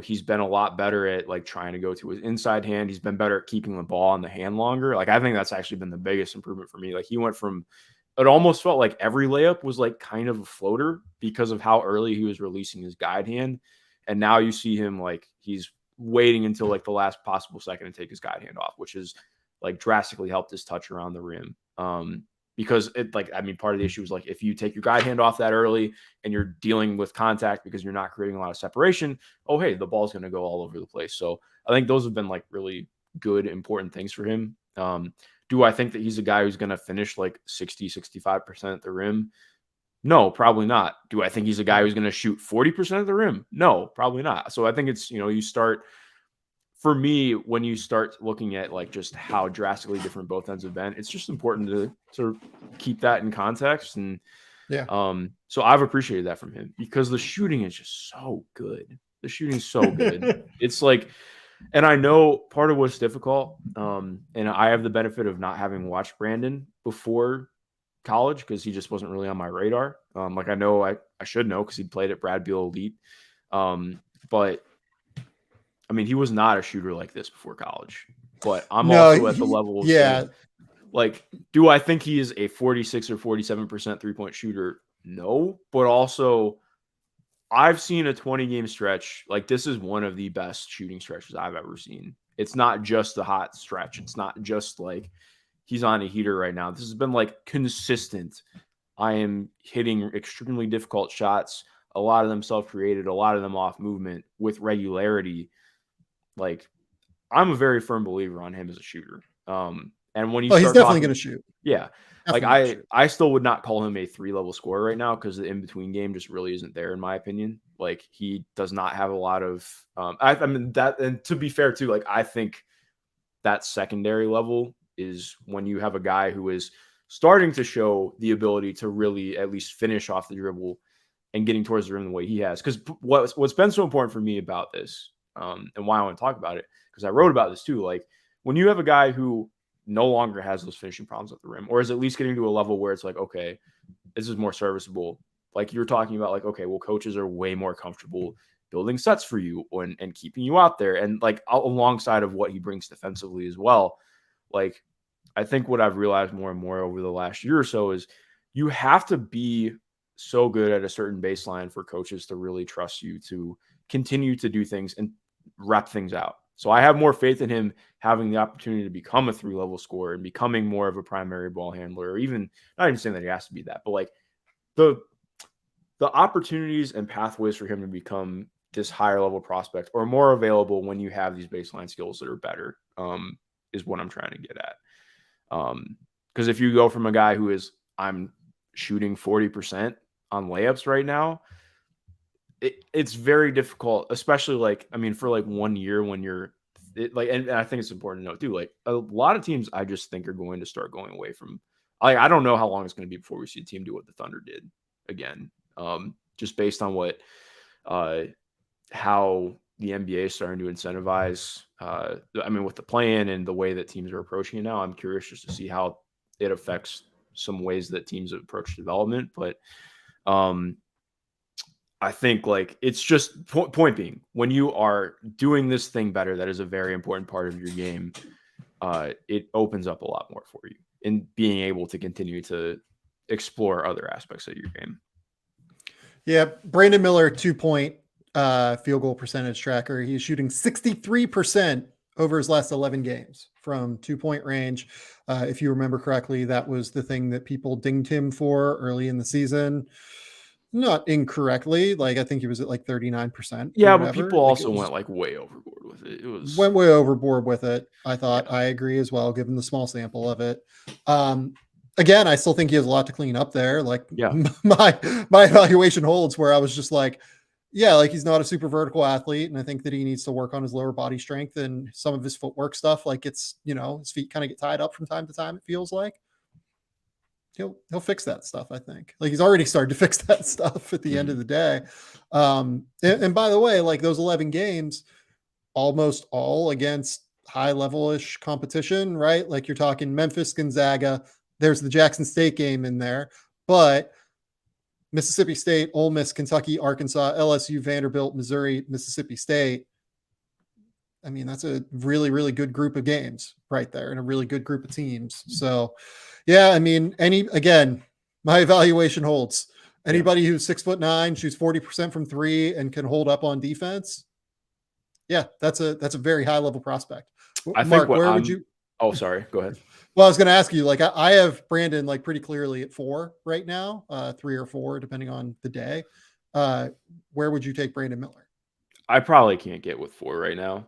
He's been a lot better at like trying to go to his inside hand. He's been better at keeping the ball in the hand longer. Like I think that's actually been the biggest improvement for me. Like he went from, it almost felt like every layup was like kind of a floater because of how early he was releasing his guide hand. And now you see him like he's waiting until like the last possible second to take his guide hand off, which is like drastically helped his touch around the rim. Because part of the issue is like if you take your guide hand off that early and you're dealing with contact because you're not creating a lot of separation, oh hey, the ball's going to go all over the place. So I think those have been like really good, important things for him. Do I think that he's a guy who's going to finish like 60-65% at the rim? No, probably not. Do I think he's a guy who's going to shoot 40% of the rim? No, probably not. So I think it's, you start, for me, when you start looking at like just how drastically different both ends have been, it's just important to sort of keep that in context. And yeah, so I've appreciated that from him because the shooting is just so good. The shooting's so good. It's like, and I know part of what's difficult, and I have the benefit of not having watched Brandon before college because he just wasn't really on my radar. Like I know I should know because he played at Brad Beal Elite. But I mean, he was not a shooter like this before college, but I'm also at the level of saying, like, do I think he is a 46 or 47% 3-point shooter? No, but also I've seen a 20-game stretch. Like this is one of the best shooting stretches I've ever seen. It's not just the hot stretch. It's not just like he's on a heater right now. This has been like consistent. I am hitting extremely difficult shots. A lot of them self-created, a lot of them off movement with regularity. Like I'm a very firm believer on him as a shooter. And when you he's definitely going to shoot. Yeah. Definitely like I still would not call him a 3-level scorer right now because the in-between game just really isn't there in my opinion. Like he does not have a lot of I mean that, and to be fair too, like I think that secondary level is when you have a guy who is starting to show the ability to really at least finish off the dribble and getting towards the rim the way he has. Because what's been so important for me about this, and why I want to talk about it, because I wrote about this too. Like when you have a guy who no longer has those finishing problems at the rim, or is at least getting to a level where it's like, okay, this is more serviceable. Like you're talking about, like, okay, well, coaches are way more comfortable building sets for you and keeping you out there, and like alongside of what he brings defensively as well. Like I think what I've realized more and more over the last year or so is you have to be so good at a certain baseline for coaches to really trust you to continue to do things and rep things out. So I have more faith in him having the opportunity to become a 3-level scorer and becoming more of a primary ball handler, or even not even saying that he has to be that, but like the opportunities and pathways for him to become this higher level prospect are more available when you have these baseline skills that are better, is what I'm trying to get at. Because if you go from a guy who is, I'm shooting 40% on layups right now, it's very difficult, especially for 1 year when you're and I think it's important to note too, like a lot of teams I just think are going to start going away from, I don't know how long it's going to be before we see a team do what the Thunder did again. Just based on what, how the NBA is starting to incentivize, with the play-in and the way that teams are approaching it now. I'm curious just to see how it affects some ways that teams approach development. But I think it's just point being, when you are doing this thing better, that is a very important part of your game. It opens up a lot more for you in being able to continue to explore other aspects of your game. Yeah. Brandon Miller, 2-point field goal percentage tracker. He's shooting 63% over his last 11 games from 2-point range. If you remember correctly, that was the thing that people dinged him for early in the season. Not incorrectly. I think he was at 39%. Yeah, but people also went way overboard with it. Went way overboard with it. I thought, yeah. I agree as well, given the small sample of it. Again, I still think he has a lot to clean up there. My evaluation holds where I was just he's not a super vertical athlete. And I think that he needs to work on his lower body strength and some of his footwork stuff. His feet kind of get tied up from time to time, it feels like. He'll fix that stuff, I think. He's already started to fix that stuff at the end of the day. And by the way, those 11 games, almost all against high level-ish competition, right? You're talking Memphis, Gonzaga. There's the Jackson State game in there, but Mississippi State, Ole Miss, Kentucky, Arkansas, LSU, Vanderbilt, Missouri, Mississippi State. I mean, that's a really, really good group of games right there and a really good group of teams. So, yeah, I mean, my evaluation holds. Anybody who's 6'9", shoots 40% from 3 and can hold up on defense. Yeah, that's a very high level prospect. Mark, where would you? Oh, sorry. Go ahead. Well, I was going to ask you, I have Brandon pretty clearly at 4 right now, 3 or 4, depending on the day. Where would you take Brandon Miller? I probably can't get with 4 right now.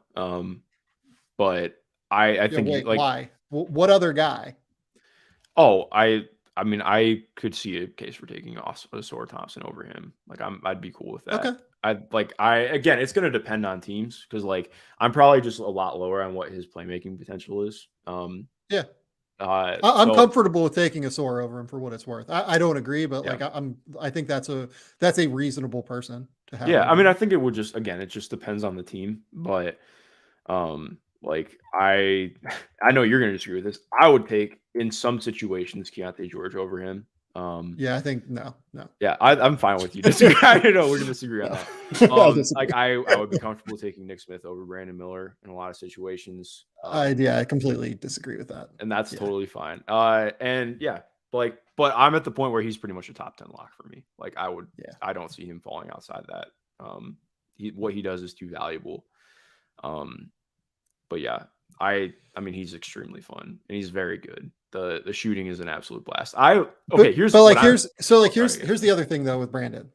But I think why? What other guy? Oh, I could see a case for taking Osor Thompson over him. I'd be cool with that. Okay. Again, it's going to depend on teams because I'm probably just a lot lower on what his playmaking potential is. Yeah. I'm comfortable with taking Osor over him for what it's worth. I don't agree, but I think that's a reasonable person to have. Yeah. I think it would it just depends on the team, but I know you're going to disagree with this. I would take in some situations Keontae George over him. Yeah, I think no. Yeah, I'm fine with you disagreeing. I know we're going to disagree on that. I would be comfortable taking Nick Smith over Brandon Miller in a lot of situations. I completely disagree with that, and that's totally fine. But I'm at the point where he's pretty much a top 10 lock for me. I don't see him falling outside that. What he does is too valuable. But yeah, he's extremely fun and he's very good. The shooting is an absolute blast. Here's the other thing though with Brandon.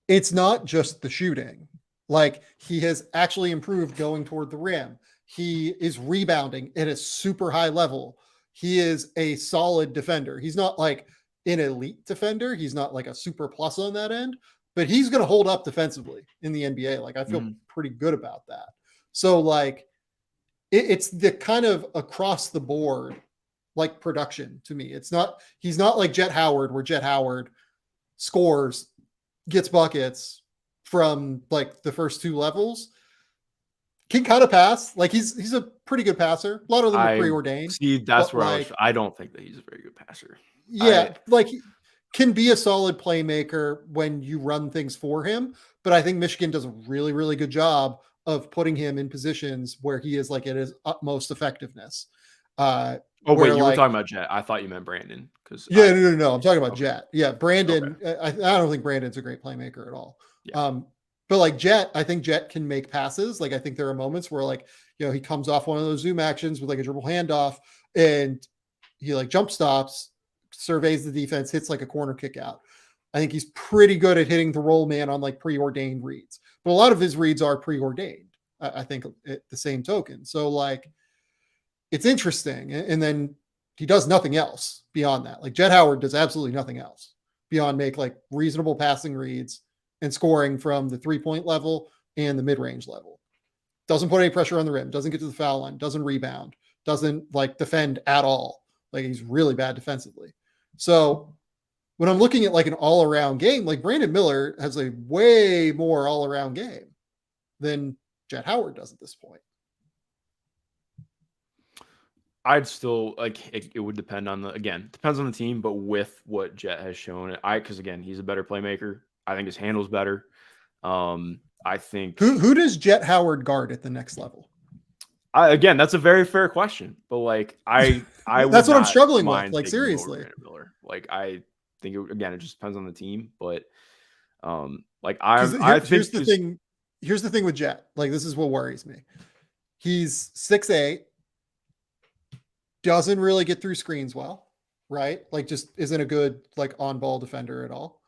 It's not just the shooting. He has actually improved going toward the rim. He is rebounding at a super high level. He is a solid defender. He's not an elite defender. He's not a super plus on that end, but he's going to hold up defensively in the NBA. I feel pretty good about that. So it's the kind of across the board production to me. He's not like Jet Howard, where Jet Howard scores, gets buckets from the first 2 levels. Can kind of pass. He's a pretty good passer. A lot of them are preordained. See, that's where I don't think that he's a very good passer. Yeah, he can be a solid playmaker when you run things for him, but I think Michigan does a really, really good job of putting him in positions where he is at his utmost effectiveness. You were talking about Jet. I thought you meant Brandon. No. I'm talking about Jet. Yeah, Brandon. Okay. I don't think Brandon's a great playmaker at all. Yeah. But Jet, I think Jet can make passes. I think there are moments where he comes off one of those zoom actions with a dribble handoff and he jump stops, surveys the defense, hits a corner kick out. I think he's pretty good at hitting the roll man on like preordained reads, but a lot of his reads are preordained. I think at the same token. So like, it's interesting. And then he does nothing else beyond that. Like Jet Howard does absolutely nothing else beyond make like reasonable passing reads and scoring from the 3-point level and the mid-range level. Doesn't put any pressure on the rim, doesn't get to the foul line, doesn't rebound, doesn't like defend at all. Like he's really bad defensively. So when I'm looking at like an all-around game, like Brandon Miller has a way more all-around game than Jet Howard does at this point. I'd still like it would depend on depends on the team, but with what Jet has shown, because again, he's a better playmaker. I think his handle's better. I think who does Jet Howard guard at the next level? Again, that's a very fair question, but like I that's what I'm struggling with. Like seriously, Miller. Like I think it just depends on the team, but here's the thing. Here's the thing with Jet. Like this is what worries me. He's 6'8", doesn't really get through screens well, right? Like just isn't a good like on-ball defender at all.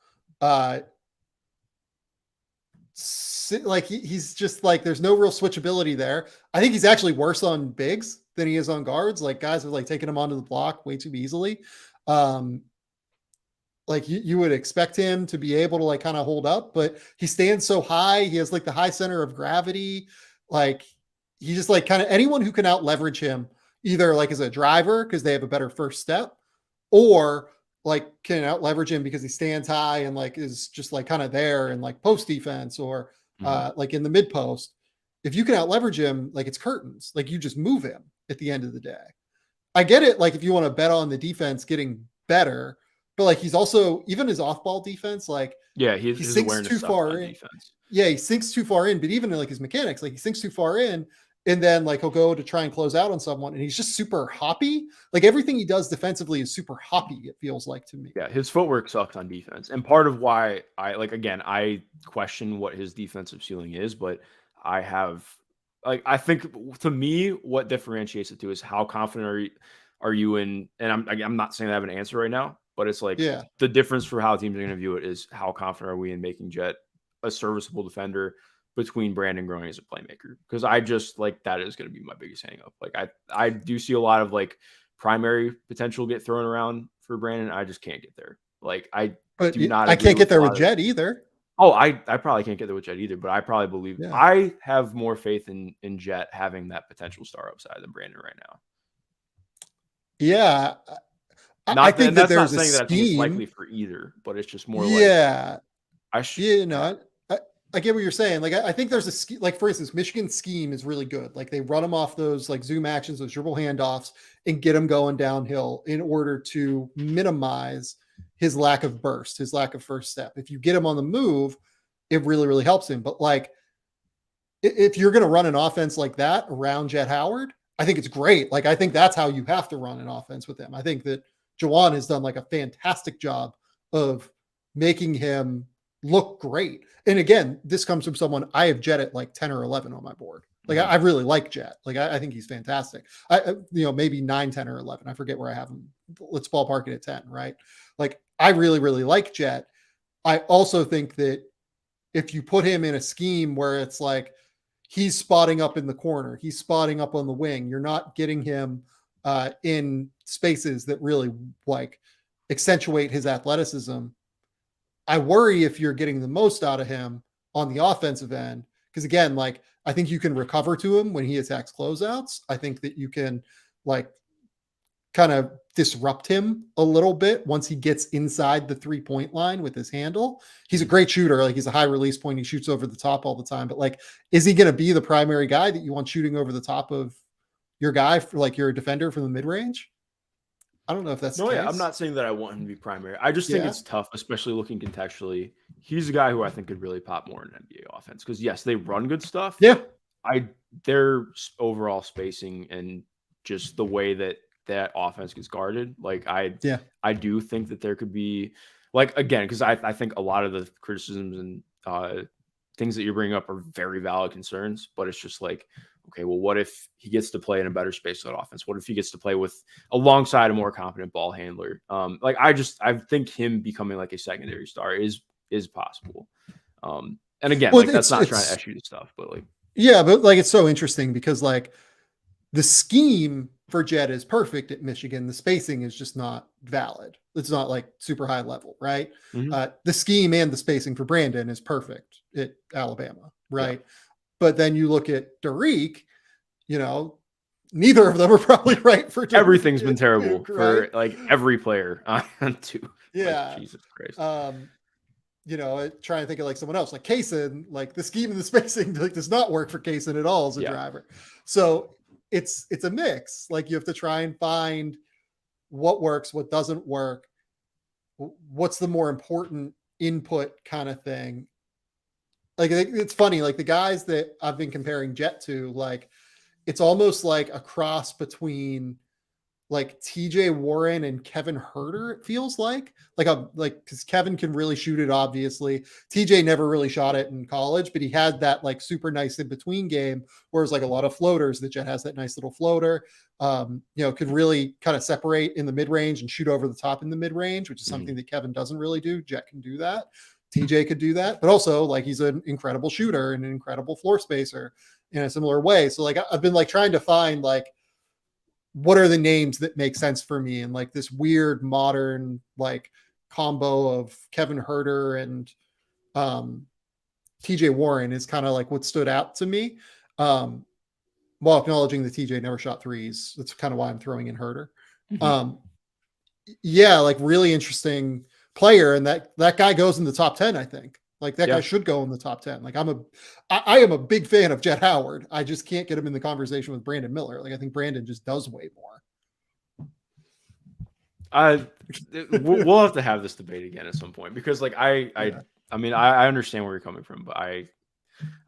Like he's just like there's no real switchability there. I think he's actually worse on bigs than he is on guards. Like guys are like taking him onto the block way too easily. Like you would expect him to be able to like kind of hold up, but he stands so high. He has like the high center of gravity. Like he just like kind of anyone who can out leverage him either like as a driver because they have a better first step, or like can out leverage him because he stands high and like is just like kind of there and like post defense or like in the mid post. If you can out leverage him, like it's curtains. Like you just move him at the end of the day. I get it. Like if you want to bet on the defense getting better, but like he's also even his off ball defense, like he sinks too far in. Defense. Yeah, he sinks too far in, but even like his mechanics, like he sinks too far in. And then like he'll go to try and close out on someone and he's just super hoppy. Like everything he does defensively is super hoppy, it feels like to me. Yeah, his footwork sucks on defense. And part of why I question what his defensive ceiling is, but I think to me, what differentiates it is how confident are you in, and I'm not saying I have an answer right now, but it's like the difference for how teams are going to view it is how confident are we in making Jet a serviceable defender between Brandon growing as a playmaker, because I just like that is going to be my biggest hang up. Like I do see a lot of like primary potential get thrown around for Brandon. I just can't get there. Like I can't get there with Jet either. Oh, I probably can't get there with Jet either, but I probably believe I have more faith in Jet having that potential star upside than Brandon right now. Yeah. I think that there's not saying that I think it's likely for either, but it's just more like I get what you're saying. Like, I think there's a scheme, like for instance, Michigan's scheme is really good. Like they run them off those like zoom actions, those dribble handoffs and get him going downhill in order to minimize his lack of burst, his lack of first step. If you get him on the move, it really, really helps him. But like, if you're going to run an offense like that around Jet Howard, I think it's great. Like, I think that's how you have to run an offense with him. I think that Jawan has done like a fantastic job of making him look great. And again, this comes from someone I have Jet at like 10 or 11 on my board. Like I really like Jet. Like I think he's fantastic. Maybe 9, 10 or 11. I forget where I have him. Let's ballpark it at 10, right? Like I really, really like Jet. I also think that if you put him in a scheme where it's like he's spotting up in the corner, he's spotting up on the wing, you're not getting him in spaces that really like accentuate his athleticism. I worry if you're getting the most out of him on the offensive end, because again, like I think you can recover to him when he attacks closeouts. I think that you can like kind of disrupt him a little bit once he gets inside the 3-point line with his handle. He's a great shooter. Like he's a high release point. He shoots over the top all the time, but like, is he going to be the primary guy that you want shooting over the top of your guy for like your defender from the mid range? I don't know if that's the case. I'm not saying that I want him to be primary. I just think it's tough, especially looking contextually. He's a guy who I think could really pop more in NBA offense because yes, they run good stuff. Yeah, their overall spacing and just the way that offense gets guarded. Like I do think that there could be like again because I think a lot of the criticisms and things that you're bringing up are very valid concerns, but it's just like okay, well, what if he gets to play in a better space of offense? What if he gets to play with alongside a more competent ball handler? Like I think him becoming like a secondary star is possible. And again, like that's not trying to issue the stuff, but like, yeah, but like it's so interesting because like the scheme for Jet is perfect at Michigan. The spacing is just not valid. It's not like super high level, right? mm-hmm. The scheme and the spacing for Brandon is perfect at Alabama, right? Yeah. But then you look at Derek, you know, neither of them are probably right for Derek. Everything's been terrible for like every player on two. Yeah. Like, Jesus Christ. You know, trying to think of like someone else, like Kaysen, like the scheme and the spacing like does not work for Kaysen at all as a driver. So it's a mix. Like you have to try and find what works, what doesn't work, what's the more important input kind of thing. Like it's funny, like the guys that I've been comparing Jet to, like it's almost like a cross between like TJ Warren and Kevin Herter, it feels like because Kevin can really shoot it, obviously. TJ never really shot it in college, but he had that like super nice in between game, whereas like a lot of floaters, that Jet has that nice little floater, you know, could really kind of separate in the mid-range and shoot over the top in the mid-range, which is something that Kevin doesn't really do. Jet can do that. TJ could do that, but also like he's an incredible shooter and an incredible floor spacer in a similar way. So like I've been like trying to find like, what are the names that make sense for me? And like this weird modern like combo of Kevin Herter and TJ Warren is kind of like what stood out to me. While acknowledging that TJ never shot threes. That's kind of why I'm throwing in Herter. Yeah, like really interesting player. And that guy goes in the top 10, I think. Like that guy should go in the top 10. Like I am a big fan of Jet Howard. I just can't get him in the conversation with Brandon Miller. Like I think Brandon just does way more. We'll have to have this debate again at some point because like I mean I understand where you're coming from, but I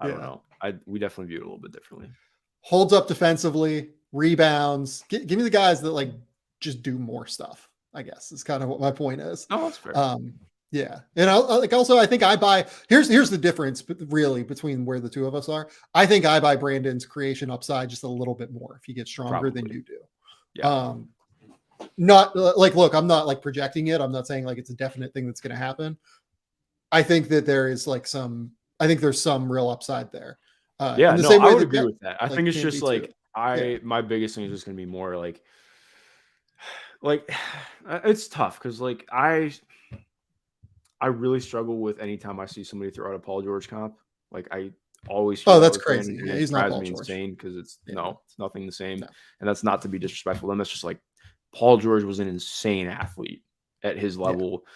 don't know. We definitely view it a little bit differently. Holds up defensively, rebounds. Give me the guys that like just do more stuff, I guess is kind of what my point is. Oh, that's fair. Yeah. And I think I buy, here's the difference really between where the two of us are. I think I buy Brandon's creation upside just a little bit more if he gets stronger than you do. Yeah. Not like, look, I'm not like projecting it. I'm not saying like it's a definite thing that's going to happen. I think that there is like there's some real upside there. I would agree with that. I think it's just like, my biggest thing is just going to be more like it's tough. Cause like I really struggle with anytime I see somebody throw out a Paul George comp. Like I always feel that's crazy. Yeah, he's not Paul George. Insane because it's nothing the same. No. And that's not to be disrespectful to them. That's just like Paul George was an insane athlete at his level,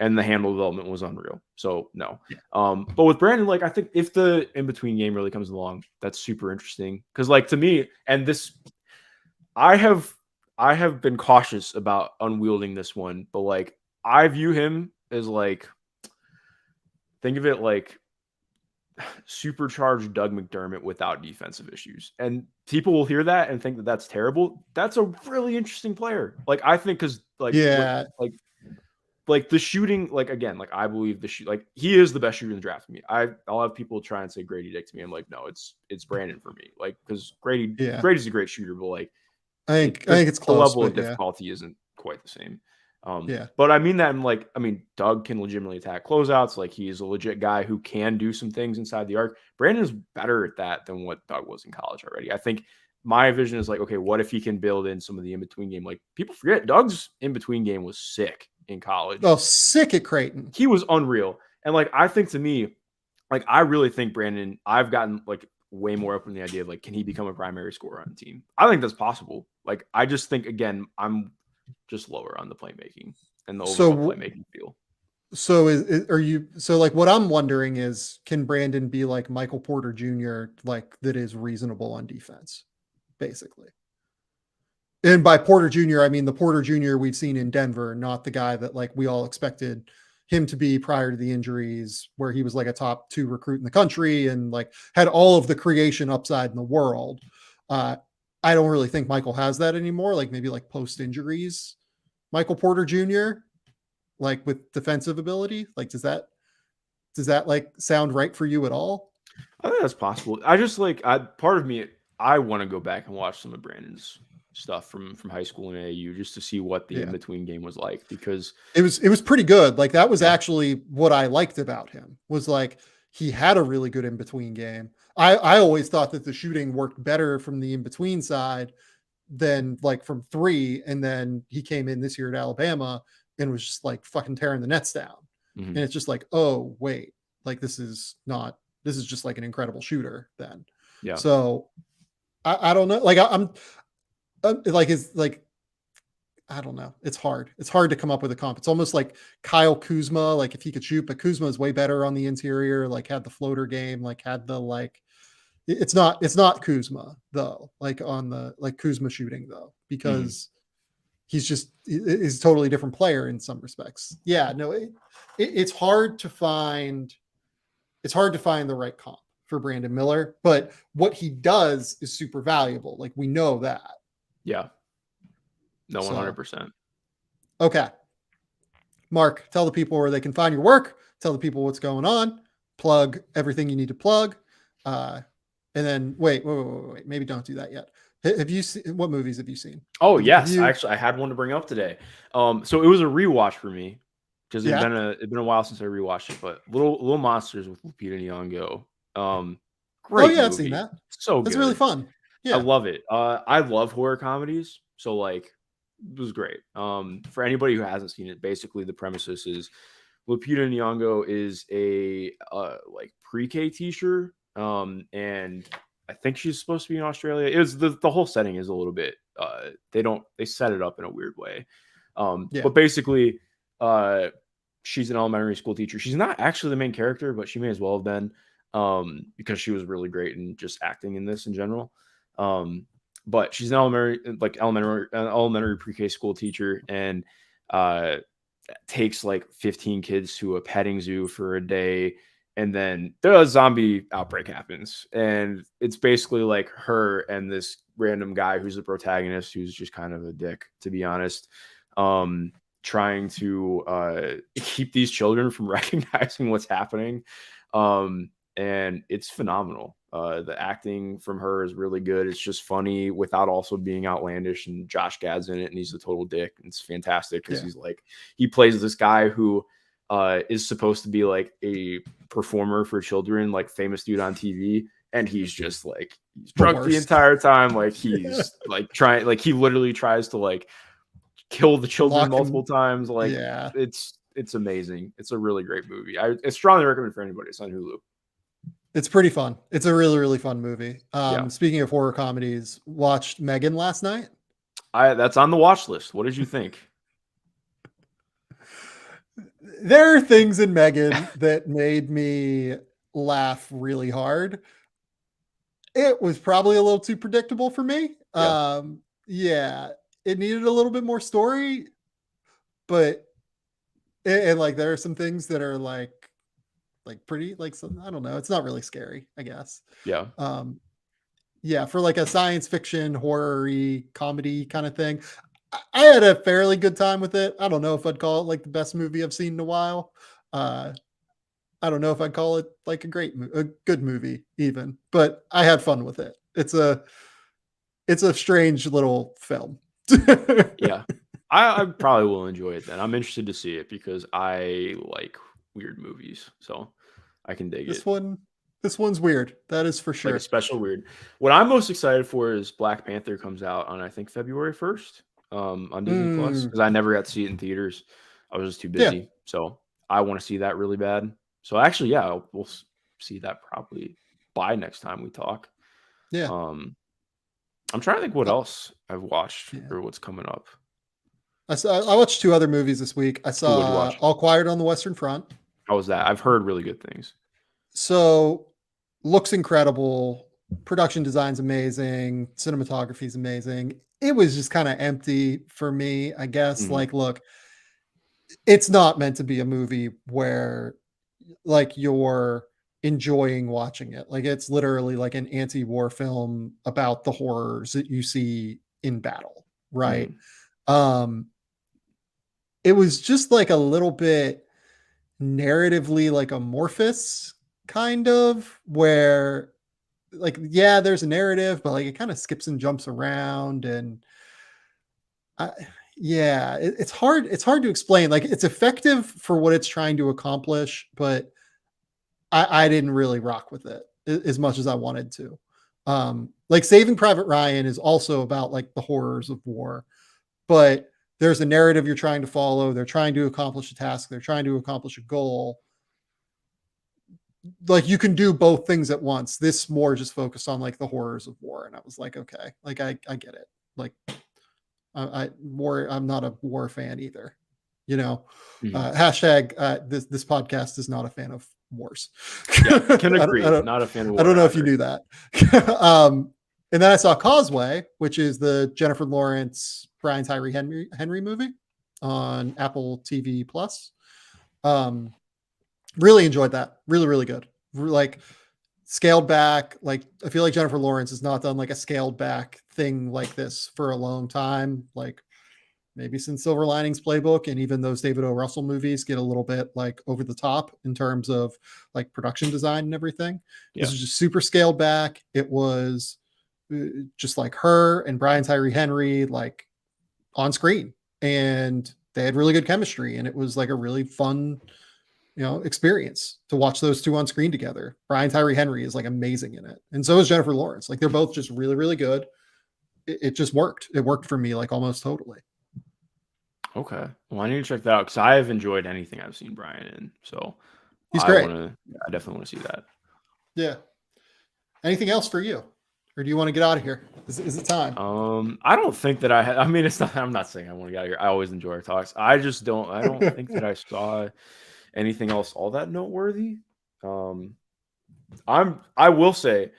and the handle development was unreal. So no. But with Brandon, like I think if the in-between game really comes along, that's super interesting. Because like to me, and this I have been cautious about unwielding this one, but like I view him is like, think of it like supercharged Doug McDermott without defensive issues. And people will hear that and think that that's terrible. That's a really interesting player. Like, I think, cause like, like the shooting, like, again, like I believe like he is the best shooter in the draft for me. I'll have people try and say Grady Dick to me. I'm like, no, it's Brandon for me. Like, cause Grady's a great shooter, but like, I think it's close. The level of difficulty isn't quite the same. But I mean that Doug can legitimately attack closeouts. Like he is a legit guy who can do some things inside the arc. Brandon is better at that than what Doug was in college already. I think my vision is like, okay, what if he can build in some of the in-between game? Like people forget Doug's in-between game was sick in college. Oh, sick at Creighton. He was unreal. And like, I think to me, like, I really think Brandon, I've gotten like way more open to the idea of like, can he become a primary scorer on the team? I think that's possible. Like, I just think, again, I'm just lower on the playmaking and the overall playmaking feel. So like what I'm wondering is, can Brandon be like Michael Porter Jr., like that is reasonable on defense, basically? And by Porter Jr., I mean the Porter Jr. we've seen in Denver, not the guy that like we all expected him to be prior to the injuries, where he was like a top 2 recruit in the country and like had all of the creation upside in the world. I don't really think Michael has that anymore. Like maybe like post injuries, Michael Porter Jr., like with defensive ability. Like, does that like sound right for you at all? I think that's possible. I just like, part of me, I want to go back and watch some of Brandon's stuff from high school and AAU just to see what the in between game was like, because it was pretty good. Like that was actually what I liked about him, was like he had a really good in between game. I always thought that the shooting worked better from the in between side than like from three, and then he came in this year at Alabama and was just like fucking tearing the nets down. And it's just like, oh wait, like this is just like an incredible shooter then. Yeah. So I don't know. Like I'm like, it's like, I don't know. It's hard. It's hard to come up with a comp. It's almost like Kyle Kuzma, like if he could shoot, but Kuzma is way better on the interior, like had the floater game, like had the like, it's not Kuzma though, like on the like Kuzma shooting though, because he's totally different player in some respects. Yeah, no, it's hard to find the right comp for Brandon Miller, but what he does is super valuable. Like we know that. Yeah. No, 100%. Okay. Mark, tell the people where they can find your work. Tell the people what's going on. Plug everything you need to plug. And then wait. Maybe don't do that yet. Have you seen, what movies have you seen? Oh, yes. I had one to bring up today. So it was a rewatch for me because it'd been a while since I rewatched it, but Little Monsters with Lupita Nyong'o. Great movie. I've seen that. So that's good. Really fun. Yeah. I love it. I love horror comedies. So like, it was great. For anybody who hasn't seen it, basically the premises is Lupita Nyong'o is a like pre-K teacher. And I think she's supposed to be in Australia. It was the whole setting is a little bit they set it up in a weird way. But basically she's an elementary school teacher. She's not actually the main character, but she may as well have been, because she was really great in just acting in this in general. But she's an elementary pre-K school teacher, and takes like 15 kids to a petting zoo for a day. And then the zombie outbreak happens, and it's basically like her and this random guy who's the protagonist, who's just kind of a dick, to be honest, trying to keep these children from recognizing what's happening. And it's phenomenal. The acting from her is really good. It's just funny without also being outlandish, and Josh Gad's in it, and he's a total dick. It's fantastic because he plays this guy who is supposed to be like a performer for children, like famous dude on TV, and he's just like he's drunk the entire time. Like he's like trying, like he literally tries to like kill the children multiple times. Like it's amazing. It's a really great movie. I strongly recommend for anybody. It's on Hulu. It's pretty fun. It's a really, really fun movie. Speaking of horror comedies, watched Megan last night. That's on the watch list. What did you think? There are things in Megan that made me laugh really hard. It was probably a little too predictable for me. It needed a little bit more story, but and like there are some things that are like pretty, like some, I don't know, it's not really scary, I guess. For like a science fiction horror-y comedy kind of thing, I had a fairly good time with it. I don't know if I'd call it like the best movie I've seen in a while. I don't know if I'd call it like a good movie even, but I had fun with it. It's a strange little film. I probably will enjoy it then. I'm interested to see it because I like weird movies, so I can dig it. This one's weird. That is for sure. Like a special weird. What I'm most excited for is Black Panther comes out on, I think, February 1st on Disney Plus, because I never got to see it in theaters. I was just too busy. So I want to see that really bad. So actually, we'll see that probably by next time we talk. I'm trying to think what else I've watched or what's coming up. I watched two other movies this week. I saw All Quiet on the Western Front. How was that? I've heard really good things. So looks incredible. Production design's amazing. Cinematography is amazing. It was just kind of empty for me, I guess. Like, look, it's not meant to be a movie where like you're enjoying watching it. Like it's literally like an anti-war film about the horrors that you see in battle. Right. It was just like a little bit narratively like amorphous, kind of, where like, yeah, there's a narrative, but like it kind of skips and jumps around, and it's hard. It's hard to explain. Like, it's effective for what it's trying to accomplish, but I didn't really rock with it as much as I wanted to. Like Saving Private Ryan is also about like the horrors of war, but there's a narrative you're trying to follow. They're trying to accomplish a task. They're trying to accomplish a goal. Like, you can do both things at once. This more just focused on like the horrors of war. And I was like, okay, like I get it. Like I'm not a war fan either. Hashtag this podcast is not a fan of wars. Yeah, can agree. Not a fan of war. I don't know if you knew that. And then I saw Causeway, which is the Jennifer Lawrence, Brian Tyree Henry movie on Apple TV Plus. Really enjoyed that. Really, really good. Like, scaled back. Like, I feel like Jennifer Lawrence has not done like a scaled back thing like this for a long time. Like, maybe since Silver Linings Playbook, and even those David O. Russell movies get a little bit like over the top in terms of like production design and everything. This was just super scaled back. It was just like her and Brian Tyree Henry like on screen, and they had really good chemistry, and it was like a really fun experience to watch those two on screen together. Brian Tyree Henry is like amazing in it, and so is Jennifer Lawrence. Like, they're both just really, really good. It just worked. It worked for me like almost totally. Okay, well, I need to check that out because I have enjoyed anything I've seen Brian in. So he's great. I definitely want to see that. Yeah. Anything else for you, or do you want to get out of here? Is it time? I don't think that I mean, it's not. I'm not saying I want to get out of here. I always enjoy our talks. I just don't. I don't think that I saw anything else all that noteworthy. I will say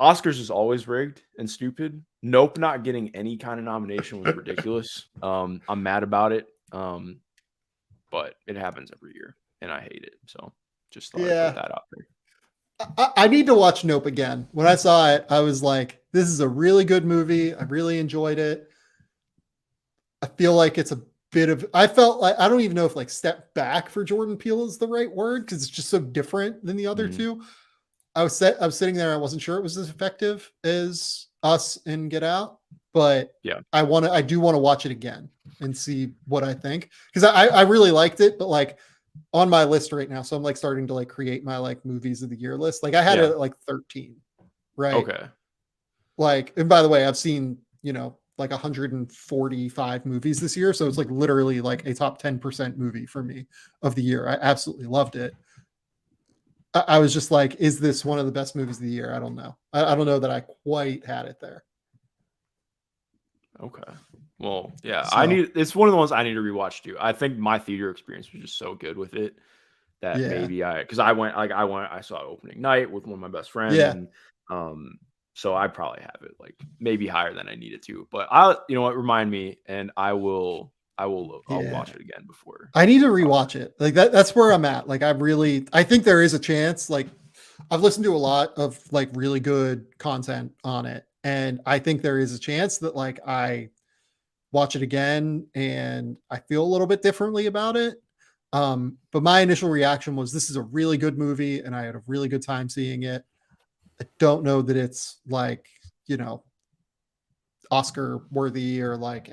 Oscars is always rigged and stupid. Nope, not getting any kind of nomination was ridiculous. I'm mad about it. But it happens every year and I hate it. So just thought I'd put that out there. I need to watch Nope again. When I saw it, I was like, this is a really good movie. I really enjoyed it. I feel like it's I felt like, I don't even know if like step back for Jordan Peele is the right word, because it's just so different than the other two. I was sitting there. I wasn't sure it was as effective as Us and Get Out, but yeah, I do want to watch it again and see what I think, because I really liked it, but like on my list right now, so I'm like starting to like create my like movies of the year list. Like, I had it at like 13, right? Okay. Like, and by the way, I've seen like 145 movies this year, so it's like literally like a top 10% movie for me of the year. I absolutely loved it. I was just like, is this one of the best movies of the year? I don't know. I don't know that I quite had it there. Okay. Well, yeah, it's one of the ones I need to rewatch too. I think my theater experience was just so good with it that maybe I saw opening night with one of my best friends. Yeah. And, so I probably have it like maybe higher than I needed to, but remind me, and I'll watch it again before. I need to rewatch it. Like that's where I'm at. Like, I think there is a chance. Like, I've listened to a lot of like really good content on it, and I think there is a chance that like I watch it again and I feel a little bit differently about it. But my initial reaction was, this is a really good movie and I had a really good time seeing it. I don't know that it's like, Oscar worthy or like,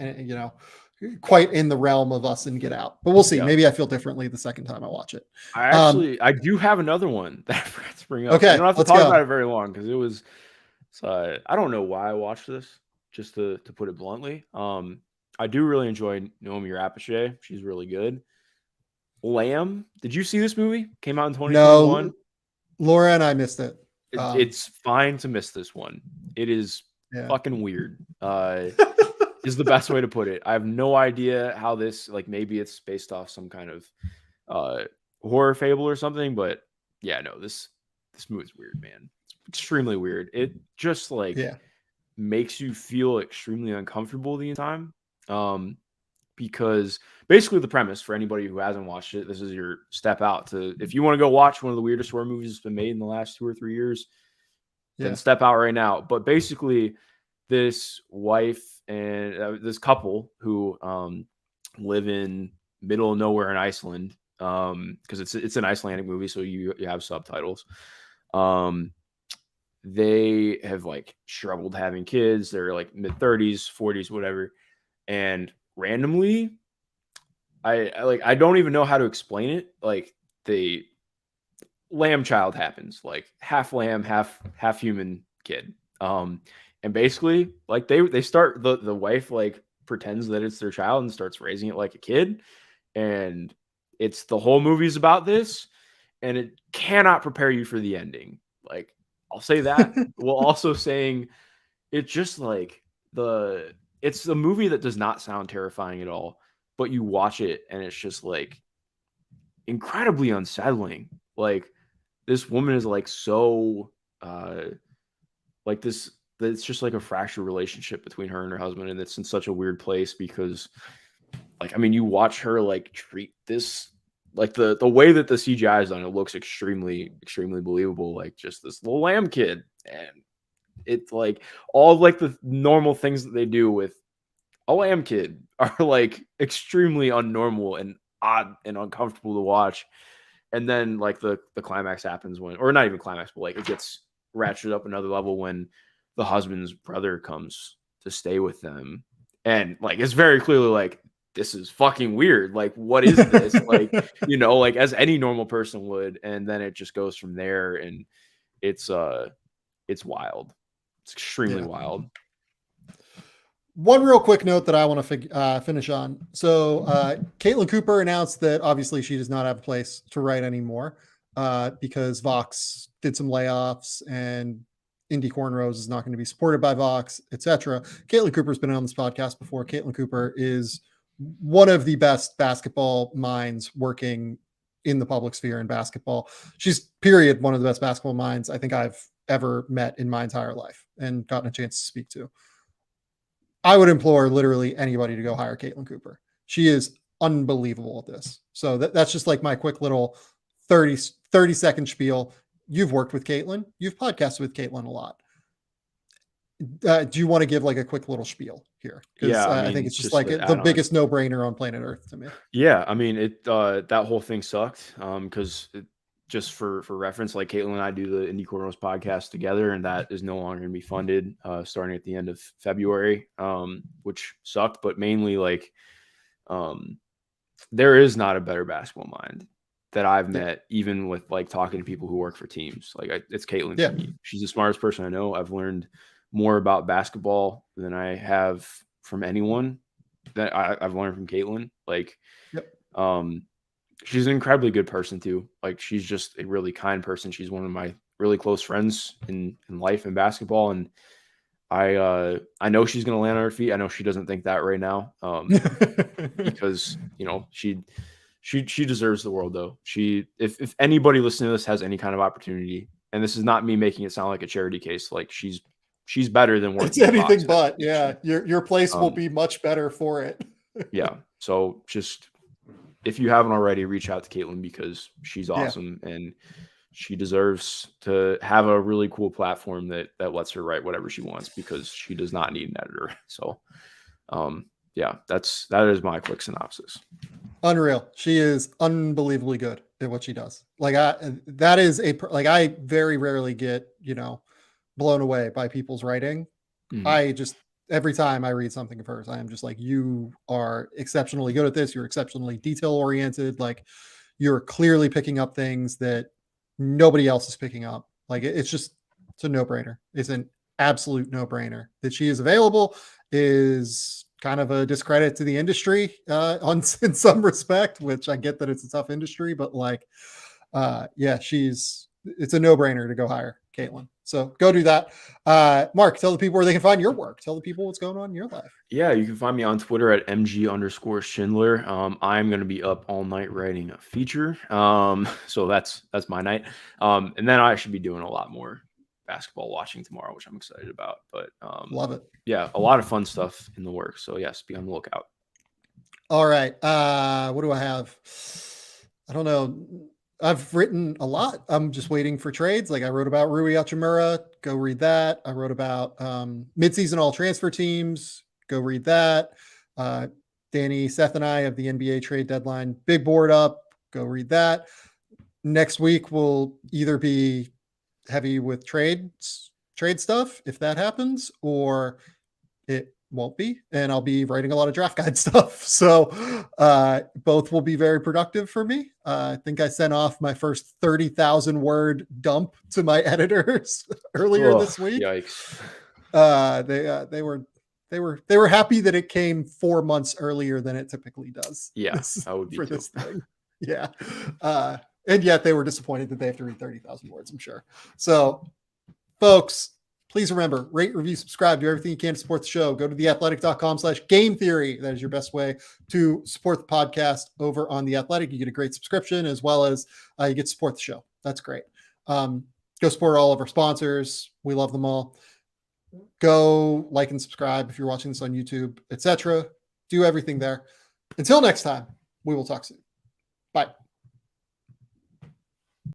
quite in the realm of Us and Get Out, but we'll see. Yeah. Maybe I feel differently the second time I watch it. I do have another one that I forgot to bring up. Okay. You don't have to talk about it very long because it was, I don't know why I watched this, just to put it bluntly. I do really enjoy Naomi Rapace. She's really good. Lamb. Did you see this movie? Came out in 2021. No, Laura and I missed it. It's fine to miss this one. It is fucking weird. Is the best way to put it. I have no idea how this, like, maybe it's based off some kind of horror fable or something, but yeah, no, this movie's weird, man. It's extremely weird. It just like makes you feel extremely uncomfortable the entire time. Because basically the premise, for anybody who hasn't watched it, this is your step out to, if you want to go watch one of the weirdest horror movies that's been made in the last 2 or 3 years, then step out right now. But basically, this wife and this couple who live in middle of nowhere in Iceland, because it's an Icelandic movie, so you have subtitles. they have like struggled having kids. They're like mid-30s, 40s, whatever. And randomly, I don't even know how to explain it. Like the lamb child happens, like half lamb, half human kid. And basically, like they start the wife like pretends that it's their child and starts raising it like a kid, and it's the whole movie's about this, and it cannot prepare you for the ending. Like I'll say that, while also saying it's just like it's a movie that does not sound terrifying at all, but you watch it and it's just like incredibly unsettling. Like this woman is like so like this it's just like a fractured relationship between her and her husband, and it's in such a weird place because like I mean you watch her like treat this like the way that the CGI is done, it looks extremely believable, like just this little lamb kid, and it's like all of like the normal things that they do with a lamb kid are like extremely unnormal and odd and uncomfortable to watch. And then like the climax happens when, or not even climax, but like it gets ratcheted up another level when the husband's brother comes to stay with them. And like it's very clearly like this is fucking weird. Like what is this? Like, you know, like as any normal person would. And then it just goes from there, and it's wild. It's extremely wild. One real quick note that I want to finish on. So Caitlin Cooper announced that obviously she does not have a place to write anymore because Vox did some layoffs and Indie Cornrows is not going to be supported by Vox, etc. Caitlin Cooper's been on this podcast before. Caitlin Cooper is one of the best basketball minds working in the public sphere in basketball. She's period one of the best basketball minds I think I've ever met in my entire life and gotten a chance to speak to. I would implore literally anybody to go hire Caitlin Cooper. She is unbelievable at this. So that's just like my quick little 30-second spiel. You've worked with Caitlin. You've podcasted with Caitlin a lot. Do you want to give like a quick little spiel here? Yeah, I think it's just like the biggest no-brainer on planet Earth to me. Yeah, I mean it. That whole thing sucked. Because just for reference, like Caitlin and I do the Indie Cornrows podcast together, and that is no longer going to be funded starting at the end of February, which sucked. But mainly like, there is not a better basketball mind that I've met, even with like talking to people who work for teams. Like it's Caitlin for me. She's the smartest person I know. I've learned more about basketball than I have from anyone that I've learned from Caitlin. Like, she's an incredibly good person too. Like she's just a really kind person. She's one of my really close friends in life and basketball. And I know she's going to land on her feet. I know she doesn't think that right now. Because you know, she deserves the world though. If anybody listening to this has any kind of opportunity, and this is not me making it sound like a charity case, like she's better than working. It's anything but, yeah. Your place will be much better for it. Yeah. So just, if you haven't already, reach out to Caitlin because she's awesome and she deserves to have a really cool platform that lets her write whatever she wants because she does not need an editor. So, that is my quick synopsis. Unreal. She is unbelievably good at what she does. Like I very rarely get, blown away by people's writing. Mm-hmm. I just, every time I read something of hers, I am just like, you are exceptionally good at this. You're exceptionally detail oriented. Like you're clearly picking up things that nobody else is picking up. Like it's a no-brainer. It's an absolute no-brainer. That she is available is kind of a discredit to the industry in some respect, which I get that it's a tough industry, but like, it's a no-brainer to go hire Caitlin. So go do that. Mark, tell the people where they can find your work. Tell the people what's going on in your life. Yeah, you can find me on Twitter at MG_Schindler. I'm going to be up all night writing a feature. So that's my night. And then I should be doing a lot more basketball watching tomorrow, which I'm excited about. But love it. Yeah, a lot of fun stuff in the works. So yes, be on the lookout. All right. What do I have? I don't know. I've written a lot. I'm just waiting for trades. Like I wrote about Rui Hachimura. Go read that. I wrote about midseason all transfer teams. Go read that. Danny, Seth, and I have the NBA trade deadline big board up. Go read that. Next week will either be heavy with trades trade stuff if that happens, or it won't be, and I'll be writing a lot of draft guide stuff. So both will be very productive for me. I think I sent off my first 30,000 word dump to my editors earlier this week. Yikes. They were happy that it came 4 months earlier than it typically does. Yeah, I would be for too. this thing. Yeah. And yet they were disappointed that they have to read 30,000 words, I'm sure. So folks, please remember, rate, review, subscribe, do everything you can to support the show. Go to theathletic.com/game theory. That is your best way to support the podcast over on The Athletic. You get a great subscription, as well as you get to support the show. That's great. Go support all of our sponsors. We love them all. Go like and subscribe if you're watching this on YouTube, etc. Do everything there. Until next time, we will talk soon. Bye.